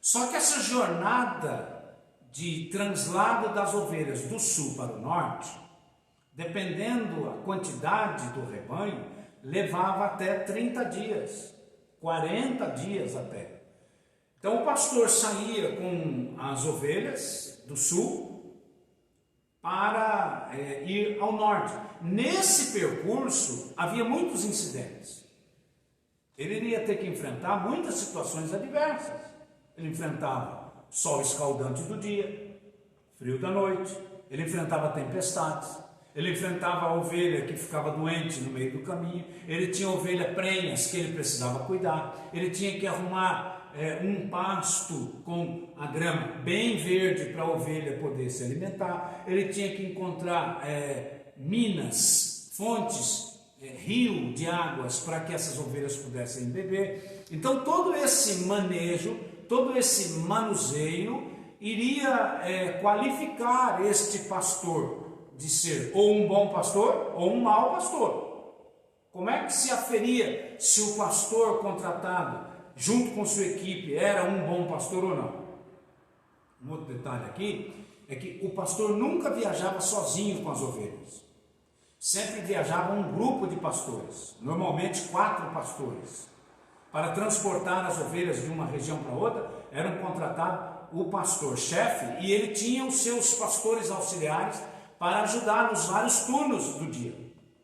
Só que essa jornada de translado das ovelhas do sul para o norte, dependendo a quantidade do rebanho, levava até 30 dias, 40 dias até. Então o pastor saía com as ovelhas do sul para ir ao norte. Nesse percurso havia muitos incidentes. Ele iria ter que enfrentar muitas situações adversas. Ele enfrentava sol escaldante do dia, frio da noite, ele enfrentava tempestades, ele enfrentava a ovelha que ficava doente no meio do caminho, ele tinha ovelha prenhas que ele precisava cuidar, ele tinha que arrumar um pasto com a grama bem verde para a ovelha poder se alimentar, ele tinha que encontrar minas, fontes, rio de águas para que essas ovelhas pudessem beber. Então todo esse manejo, todo esse manuseio iria qualificar este pastor de ser ou um bom pastor ou um mau pastor. Como é que se aferia se o pastor contratado junto com sua equipe era um bom pastor ou não? Um outro detalhe aqui é que o pastor nunca viajava sozinho com as ovelhas. Sempre viajava um grupo de pastores, normalmente 4 pastores, para transportar as ovelhas de uma região para outra, era contratado o pastor-chefe, e ele tinha os seus pastores auxiliares para ajudar nos vários turnos do dia.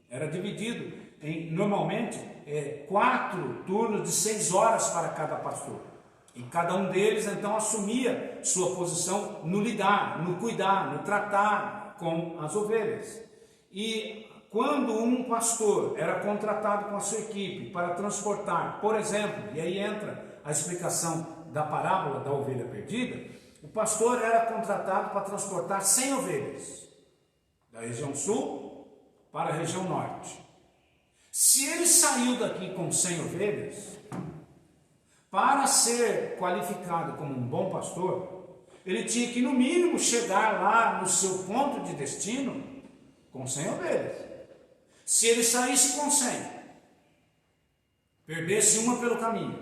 Era dividido em, normalmente, 4 turnos de 6 horas para cada pastor. E cada um deles, então, assumia sua posição no lidar, no cuidar, no tratar com as ovelhas. E quando um pastor era contratado com a sua equipe para transportar, por exemplo, e aí entra a explicação da parábola da ovelha perdida, o pastor era contratado para transportar 100 ovelhas, da região sul para a região norte. Se ele saiu daqui com 100 ovelhas, para ser qualificado como um bom pastor, ele tinha que, no mínimo, chegar lá no seu ponto de destino com 100 ovelhas. Se ele saísse com 100, perdesse uma pelo caminho,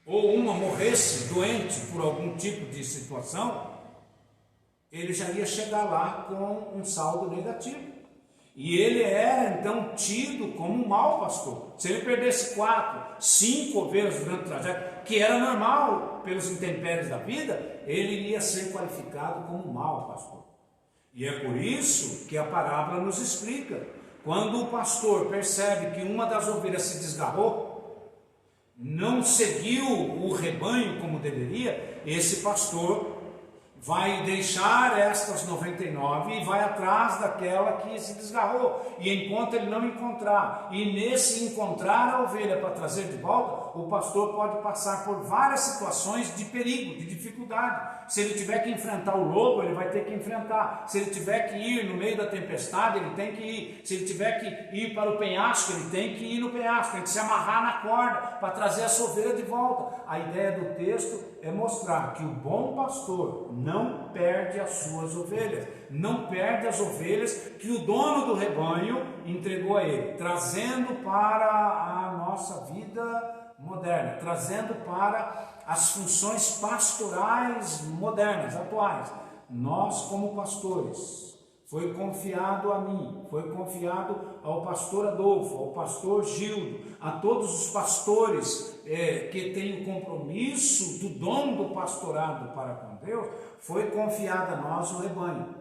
ou uma morresse doente por algum tipo de situação, ele já ia chegar lá com um saldo negativo. E ele era então tido como um mau pastor. Se ele perdesse 4, 5 ovelhas durante o trajeto, que era normal pelos intempéries da vida, ele iria ser qualificado como um mau pastor. E é por isso que a parábola nos explica: quando o pastor percebe que uma das ovelhas se desgarrou, não seguiu o rebanho como deveria, esse pastor vai deixar estas 99 e vai atrás daquela que se desgarrou, e enquanto ele não encontrar, e nesse encontrar a ovelha para trazer de volta, o pastor pode passar por várias situações de perigo, de dificuldade. Se ele tiver que enfrentar o lobo, ele vai ter que enfrentar. Se ele tiver que ir no meio da tempestade, ele tem que ir. Se ele tiver que ir para o penhasco, ele tem que ir no penhasco, tem que se amarrar na corda para trazer a sua ovelha de volta. A ideia do texto é mostrar que o bom pastor não perde as suas ovelhas, não perde as ovelhas que o dono do rebanho entregou a ele, trazendo para a nossa vida moderna, trazendo para as funções pastorais modernas, atuais. Nós, como pastores, foi confiado a mim, foi confiado ao pastor Adolfo, ao pastor Gildo, a todos os pastores que têm o compromisso do dom do pastorado para com Deus, foi confiado a nós o rebanho.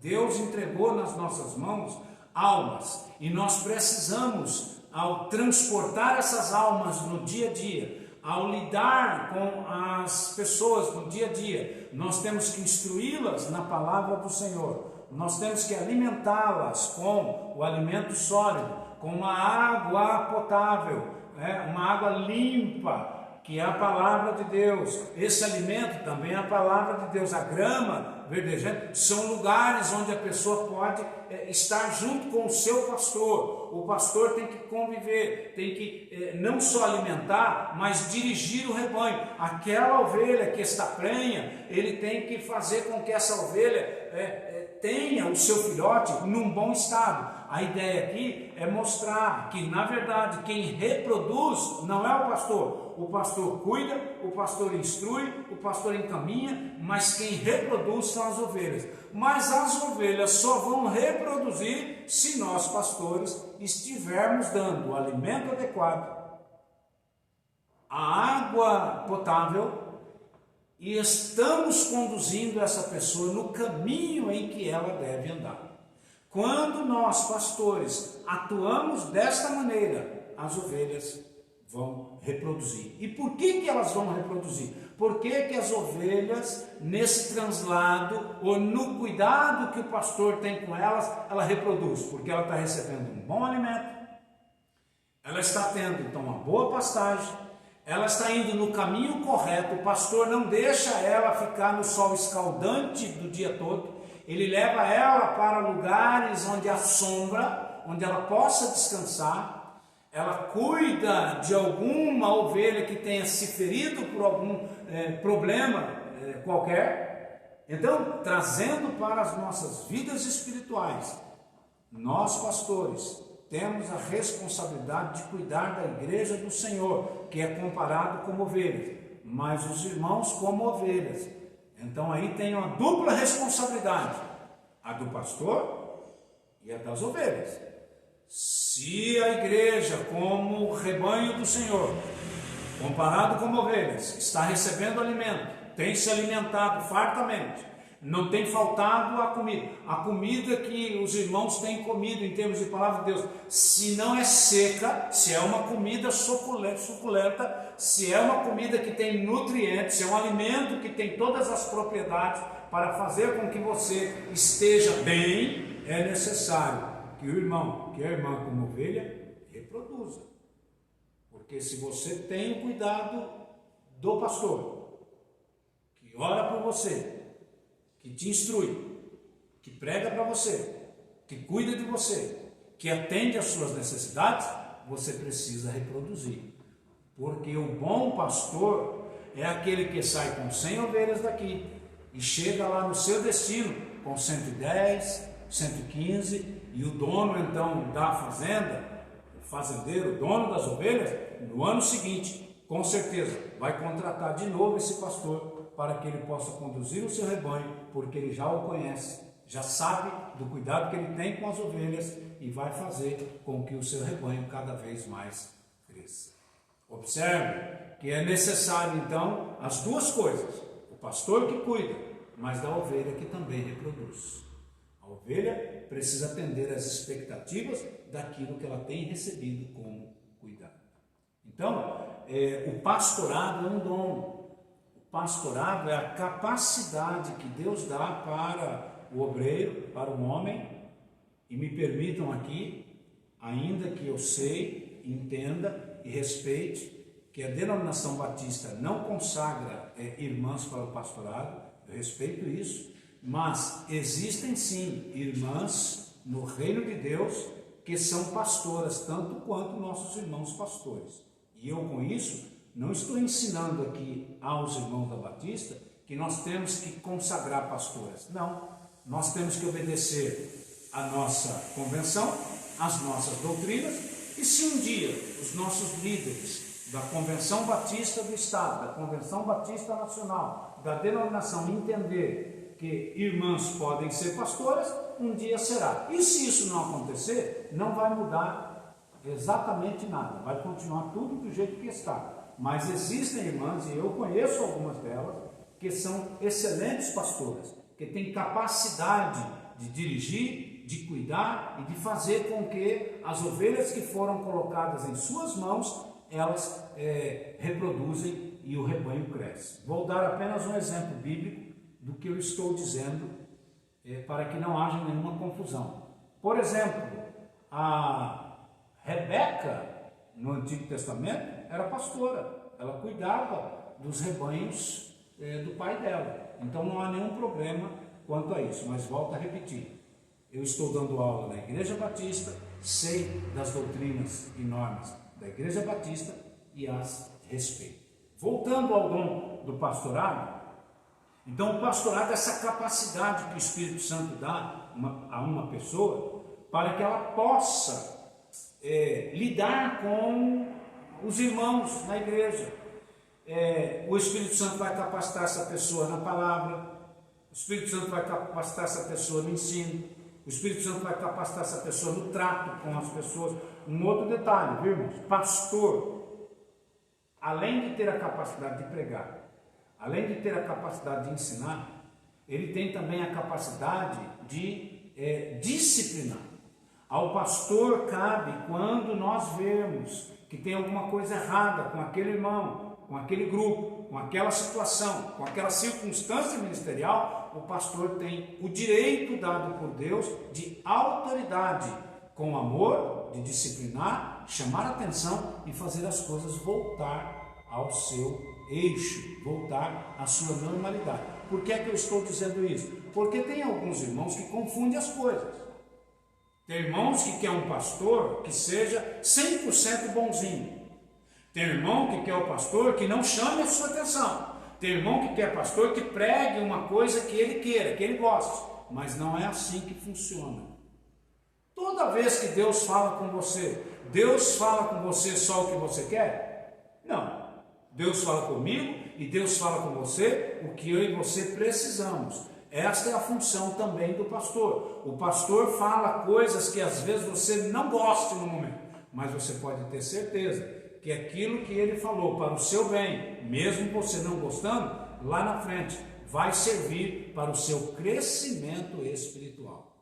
Deus entregou nas nossas mãos almas, e nós precisamos, ao transportar essas almas no dia a dia, ao lidar com as pessoas no dia a dia, nós temos que instruí-las na palavra do Senhor, nós temos que alimentá-las com o alimento sólido, com uma água potável, uma água limpa, que é a palavra de Deus. Esse alimento também é a palavra de Deus. A grama verdejante são lugares onde a pessoa pode estar junto com o seu pastor. O pastor tem que conviver, tem que não só alimentar, mas dirigir o rebanho. Aquela ovelha que está prenha, ele tem que fazer com que essa ovelha tenha o seu filhote num bom estado. A ideia aqui é mostrar que, na verdade, quem reproduz não é o pastor. O pastor cuida, o pastor instrui, o pastor encaminha, mas quem reproduz são as ovelhas. Mas as ovelhas só vão reproduzir se nós, pastores, estivermos dando o alimento adequado, a água potável, e estamos conduzindo essa pessoa no caminho em que ela deve andar. Quando nós, pastores, atuamos desta maneira, as ovelhas vão reproduzir. E por que elas vão reproduzir? Por que as ovelhas, nesse translado, ou no cuidado que o pastor tem com elas, ela reproduz? Porque ela está recebendo um bom alimento, ela está tendo, então, uma boa pastagem, ela está indo no caminho correto, o pastor não deixa ela ficar no sol escaldante do dia todo, ele leva ela para lugares onde há sombra, onde ela possa descansar, ela cuida de alguma ovelha que tenha se ferido por algum problema qualquer. Então, trazendo para as nossas vidas espirituais, nós, pastores, temos a responsabilidade de cuidar da igreja do Senhor, que é comparado como ovelhas, mas os irmãos como ovelhas. Então aí tem uma dupla responsabilidade, a do pastor e a das ovelhas. Se a igreja, como rebanho do Senhor, comparado com ovelhas, está recebendo alimento, tem se alimentado fartamente, não tem faltado a comida que os irmãos têm comido em termos de palavra de Deus, se não é seca, se é uma comida suculenta, se é uma comida que tem nutrientes, se é um alimento que tem todas as propriedades para fazer com que você esteja bem, é necessário que o irmão, que a irmã como ovelha, reproduza. Porque se você tem o cuidado do pastor, que ora por você, que te instrui, que prega para você, que cuida de você, que atende às suas necessidades, você precisa reproduzir. Porque o bom pastor é aquele que sai com 100 ovelhas daqui e chega lá no seu destino com 110, 115, e o dono então da fazenda, o fazendeiro, o dono das ovelhas, no ano seguinte, com certeza, vai contratar de novo esse pastor para que ele possa conduzir o seu rebanho, porque ele já o conhece, já sabe do cuidado que ele tem com as ovelhas e vai fazer com que o seu rebanho cada vez mais cresça. Observe que é necessário então as duas coisas: o pastor que cuida, mas da ovelha que também reproduz. A ovelha precisa atender às expectativas daquilo que ela tem recebido como cuidado. Então, o pastorado é um dom. O pastorado é a capacidade que Deus dá para o obreiro, para o homem, e me permitam aqui, ainda que eu sei, entenda e respeite que a denominação batista não consagra irmãs para o pastorado, eu respeito isso, mas existem sim irmãs no reino de Deus que são pastoras, tanto quanto nossos irmãos pastores. E eu com isso não estou ensinando aqui aos irmãos da Batista que nós temos que consagrar pastoras. Não, nós temos que obedecer a nossa convenção, as nossas doutrinas, e se um dia os nossos líderes da Convenção Batista do Estado, da Convenção Batista Nacional, da denominação entender que irmãs podem ser pastoras, um dia será. E se isso não acontecer, não vai mudar exatamente nada, vai continuar tudo do jeito que está. Mas existem irmãs, e eu conheço algumas delas, que são excelentes pastoras, que têm capacidade de dirigir, de cuidar e de fazer com que as ovelhas que foram colocadas em suas mãos, elas reproduzem e o rebanho cresce. Vou dar apenas um exemplo bíblico do que eu estou dizendo, para que não haja nenhuma confusão. Por exemplo, a Rebeca, no Antigo Testamento, era pastora, ela cuidava dos rebanhos do pai dela, então não há nenhum problema quanto a isso, mas volto a repetir, eu estou dando aula na Igreja Batista, sei das doutrinas e normas da Igreja Batista e as respeito. Voltando ao dom do pastorado, então o pastorado é essa capacidade que o Espírito Santo dá a uma pessoa para que ela possa lidar com os irmãos na igreja. O Espírito Santo vai capacitar essa pessoa na palavra, o Espírito Santo vai capacitar essa pessoa no ensino, o Espírito Santo vai capacitar essa pessoa no trato com as pessoas. Um outro detalhe, viu, irmãos? Pastor, além de ter a capacidade de pregar, além de ter a capacidade de ensinar, ele tem também a capacidade de disciplinar. Ao pastor cabe, quando nós vemos que tem alguma coisa errada com aquele irmão, com aquele grupo, com aquela situação, com aquela circunstância ministerial, o pastor tem o direito dado por Deus de autoridade, com amor, de disciplinar, chamar a atenção e fazer as coisas voltar ao seu eixo, voltar à sua normalidade. Por que é que eu estou dizendo isso? Porque tem alguns irmãos que confundem as coisas. Tem irmãos que quer um pastor que seja 100% bonzinho. Tem irmão que quer o pastor que não chame a sua atenção. Tem irmão que quer pastor que pregue uma coisa que ele queira, que ele goste. Mas não é assim que funciona. Toda vez que Deus fala com você, Deus fala com você só o que você quer? Não. Deus fala comigo e Deus fala com você o que eu e você precisamos. Esta é a função também do pastor. O pastor fala coisas que às vezes você não gosta no momento, mas você pode ter certeza que aquilo que ele falou para o seu bem, mesmo você não gostando, lá na frente vai servir para o seu crescimento espiritual.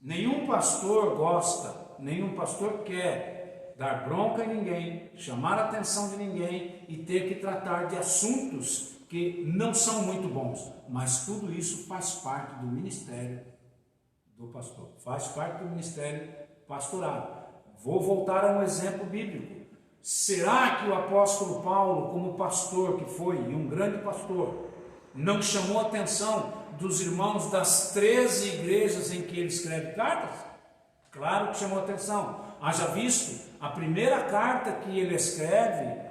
Nenhum pastor gosta, nenhum pastor quer dar bronca em ninguém, chamar a atenção de ninguém e ter que tratar de assuntos que não são muito bons, mas tudo isso faz parte do ministério do pastor, faz parte do ministério pastoral. Vou voltar a um exemplo bíblico. Será que o apóstolo Paulo, como pastor que foi, e um grande pastor, não chamou a atenção dos irmãos das 13 igrejas em que ele escreve cartas? Claro que chamou a atenção. Haja visto, a primeira carta que ele escreve,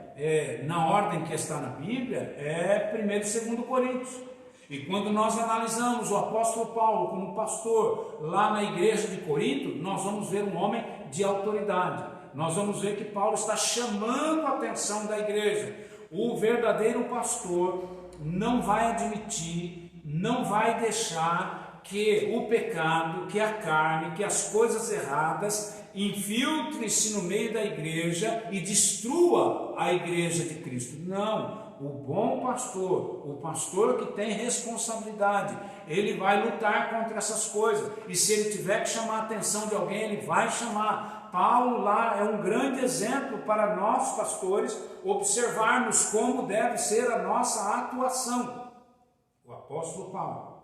na ordem que está na Bíblia, é 1 e 2 Coríntios. E quando nós analisamos o apóstolo Paulo como pastor lá na igreja de Corinto, nós vamos ver um homem de autoridade. Nós vamos ver que Paulo está chamando a atenção da igreja. O verdadeiro pastor não vai admitir, não vai deixar que o pecado, que a carne, que as coisas erradas infiltre-se no meio da igreja e destrua a igreja de Cristo. Não, o bom pastor, o pastor que tem responsabilidade, ele vai lutar contra essas coisas, e se ele tiver que chamar a atenção de alguém, ele vai chamar. Paulo lá é um grande exemplo para nós pastores observarmos como deve ser a nossa atuação. O apóstolo Paulo,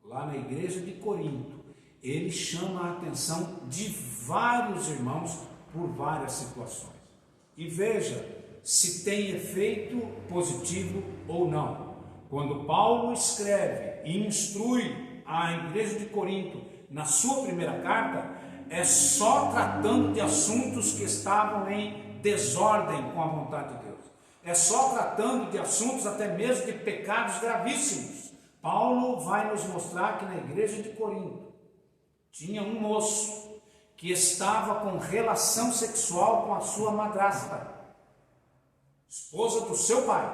lá na igreja de Corinto, ele chama a atenção de vários irmãos por várias situações. E veja se tem efeito positivo ou não. Quando Paulo escreve e instrui a igreja de Corinto na sua primeira carta, é só tratando de assuntos que estavam em desordem com a vontade de Deus. É só tratando de assuntos até mesmo de pecados gravíssimos. Paulo vai nos mostrar que na igreja de Corinto tinha um moço que estava com relação sexual com a sua madrasta, esposa do seu pai.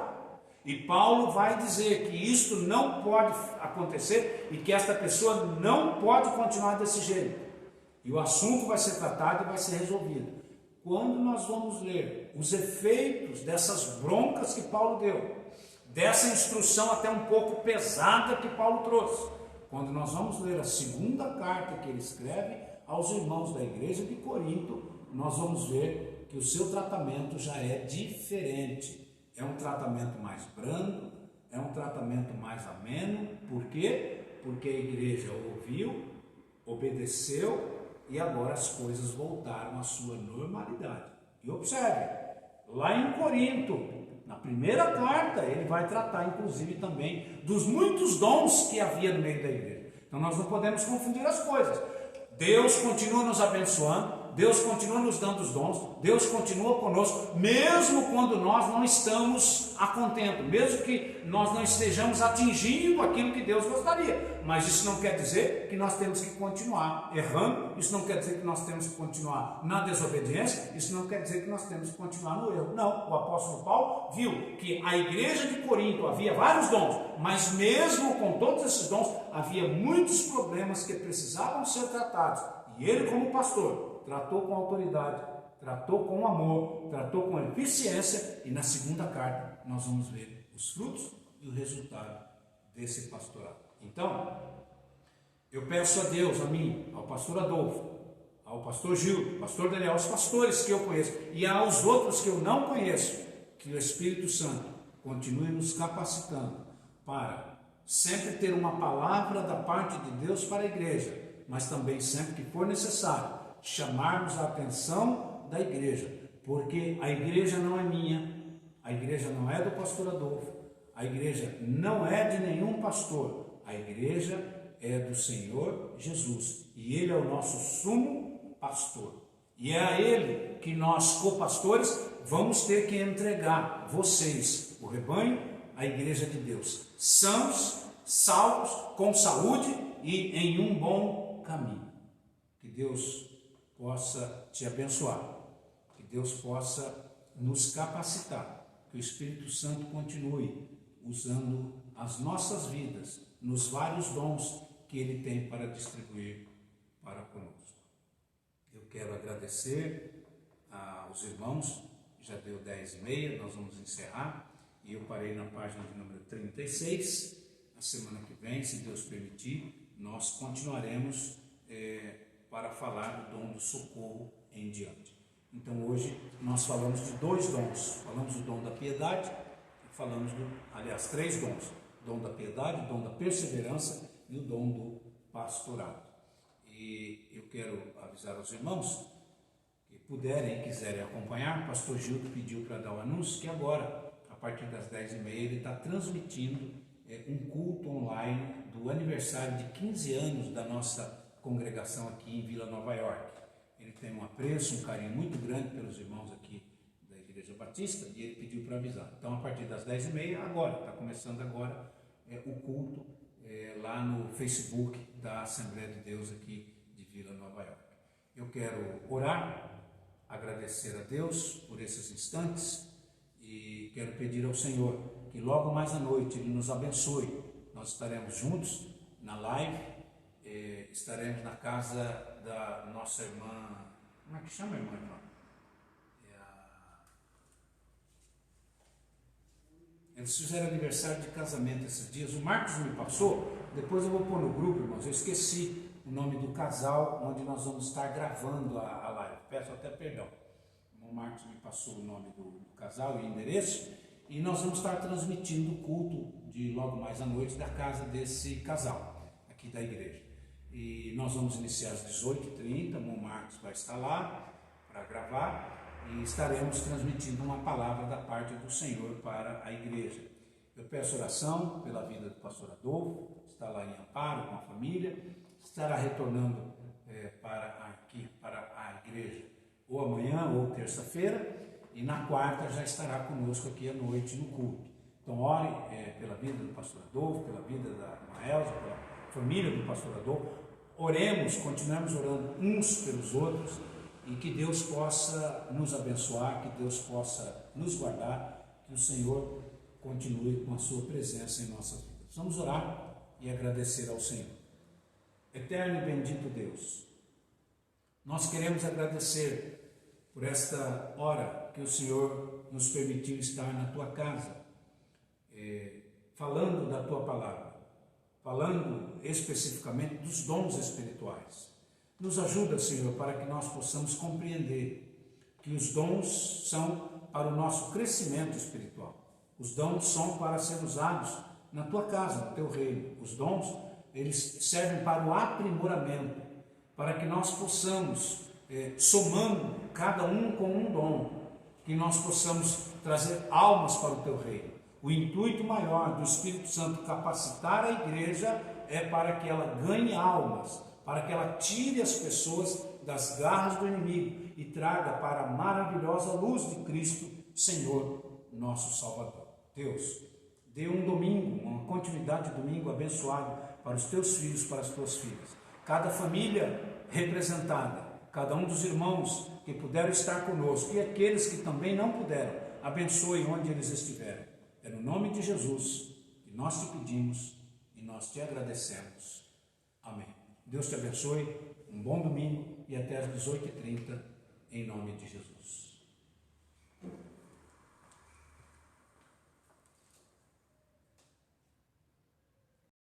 E Paulo vai dizer que isto não pode acontecer e que esta pessoa não pode continuar desse jeito. E o assunto vai ser tratado e vai ser resolvido. Quando nós vamos ler os efeitos dessas broncas que Paulo deu, dessa instrução até um pouco pesada que Paulo trouxe, quando nós vamos ler a segunda carta que ele escreve aos irmãos da igreja de Corinto, nós vamos ver que o seu tratamento já é diferente. É um tratamento mais brando, é um tratamento mais ameno. Por quê? Porque a igreja ouviu, obedeceu e agora as coisas voltaram à sua normalidade. E observe, lá em Corinto, na primeira carta, ele vai tratar inclusive também dos muitos dons que havia no meio da igreja. Então nós não podemos confundir as coisas. Deus continua nos abençoando, Deus continua nos dando os dons, Deus continua conosco, mesmo quando nós não estamos a contento, mesmo que nós não estejamos atingindo aquilo que Deus gostaria. Mas isso não quer dizer que nós temos que continuar errando, isso não quer dizer que nós temos que continuar na desobediência, isso não quer dizer que nós temos que continuar no erro. Não, o apóstolo Paulo viu que a igreja de Corinto havia vários dons, mas mesmo com todos esses dons, havia muitos problemas que precisavam ser tratados. E ele, como pastor, tratou com autoridade, tratou com amor, tratou com eficiência, e na segunda carta nós vamos ver os frutos e o resultado desse pastorado. Então, eu peço a Deus, a mim, ao pastor Adolfo, ao pastor Gil, ao pastor Daniel, aos pastores que eu conheço e aos outros que eu não conheço, que o Espírito Santo continue nos capacitando para sempre ter uma palavra da parte de Deus para a igreja, mas também sempre que for necessário, chamarmos a atenção da igreja, porque a igreja não é minha, a igreja não é do pastor Adolfo, a igreja não é de nenhum pastor, a igreja é do Senhor Jesus, e Ele é o nosso sumo pastor, e é a Ele que nós, copastores, vamos ter que entregar vocês, o rebanho, a igreja de Deus, sãos, salvos, com saúde e em um bom caminho. Que Deus possa te abençoar, que Deus possa nos capacitar, que o Espírito Santo continue usando as nossas vidas nos vários dons que Ele tem para distribuir para conosco. Eu quero agradecer aos irmãos, já deu 10h30, nós vamos encerrar, e eu parei na página de número 36. A semana que vem, se Deus permitir, nós continuaremos para falar do dom do socorro em diante. Então hoje nós falamos de 2 dons, falamos do dom da piedade, e falamos aliás, 3 dons, o dom da piedade, o dom da perseverança e o dom do pastorado. E eu quero avisar aos irmãos que puderem e quiserem acompanhar, o pastor Gildo pediu para dar o anúncio que agora, a partir das 10h30, ele está transmitindo um culto online do aniversário de 15 anos da nossa congregação aqui em Vila Nova York. Ele tem um apreço, um carinho muito grande pelos irmãos aqui da Igreja Batista e ele pediu para avisar. Então, a partir das 10h30, agora, está começando agora o culto lá no Facebook da Assembleia de Deus aqui de Vila Nova York. Eu quero orar, agradecer a Deus por esses instantes e quero pedir ao Senhor que logo mais à noite Ele nos abençoe. Nós estaremos juntos na live, estaremos na casa da nossa irmã, como é que chama a irmã? Eles fizeram aniversário de casamento esses dias, o Marcos me passou, depois eu vou pôr no grupo, irmãos, eu esqueci o nome do casal onde nós vamos estar gravando a live, peço até perdão. O Marcos me passou o nome do casal e o endereço, e nós vamos estar transmitindo o culto de logo mais à noite da casa desse casal, aqui da igreja. E nós vamos iniciar às 18h30, o Marcos vai estar lá para gravar e estaremos transmitindo uma palavra da parte do Senhor para a igreja. Eu peço oração pela vida do pastor Adolfo, está lá em Amparo com a família, estará retornando aqui para a igreja ou amanhã ou terça-feira, e na quarta já estará conosco aqui à noite no culto. Então ore pela vida do pastor Adolfo, pela vida da irmã Elza, pela família do pastor Adolfo. Oremos, continuemos orando uns pelos outros, e que Deus possa nos abençoar, que Deus possa nos guardar, que o Senhor continue com a sua presença em nossas vidas. Vamos orar e agradecer ao Senhor. Eterno e bendito Deus, nós queremos agradecer por esta hora que o Senhor nos permitiu estar na tua casa, falando da tua palavra, falando especificamente dos dons espirituais. Nos ajuda, Senhor, para que nós possamos compreender que os dons são para o nosso crescimento espiritual. Os dons são para ser usados na tua casa, no teu reino. Os dons, eles servem para o aprimoramento, para que nós possamos, somando cada um com um dom, que nós possamos trazer almas para o teu reino. O intuito maior do Espírito Santo capacitar a igreja é para que ela ganhe almas, para que ela tire as pessoas das garras do inimigo e traga para a maravilhosa luz de Cristo, Senhor, nosso Salvador. Deus, dê um domingo, uma continuidade de domingo abençoado para os teus filhos, para as tuas filhas. Cada família representada, cada um dos irmãos que puderam estar conosco e aqueles que também não puderam, abençoe onde eles estiverem. É no nome de Jesus que nós te pedimos e nós te agradecemos. Amém. Deus te abençoe, um bom domingo e até às 18h30, em nome de Jesus.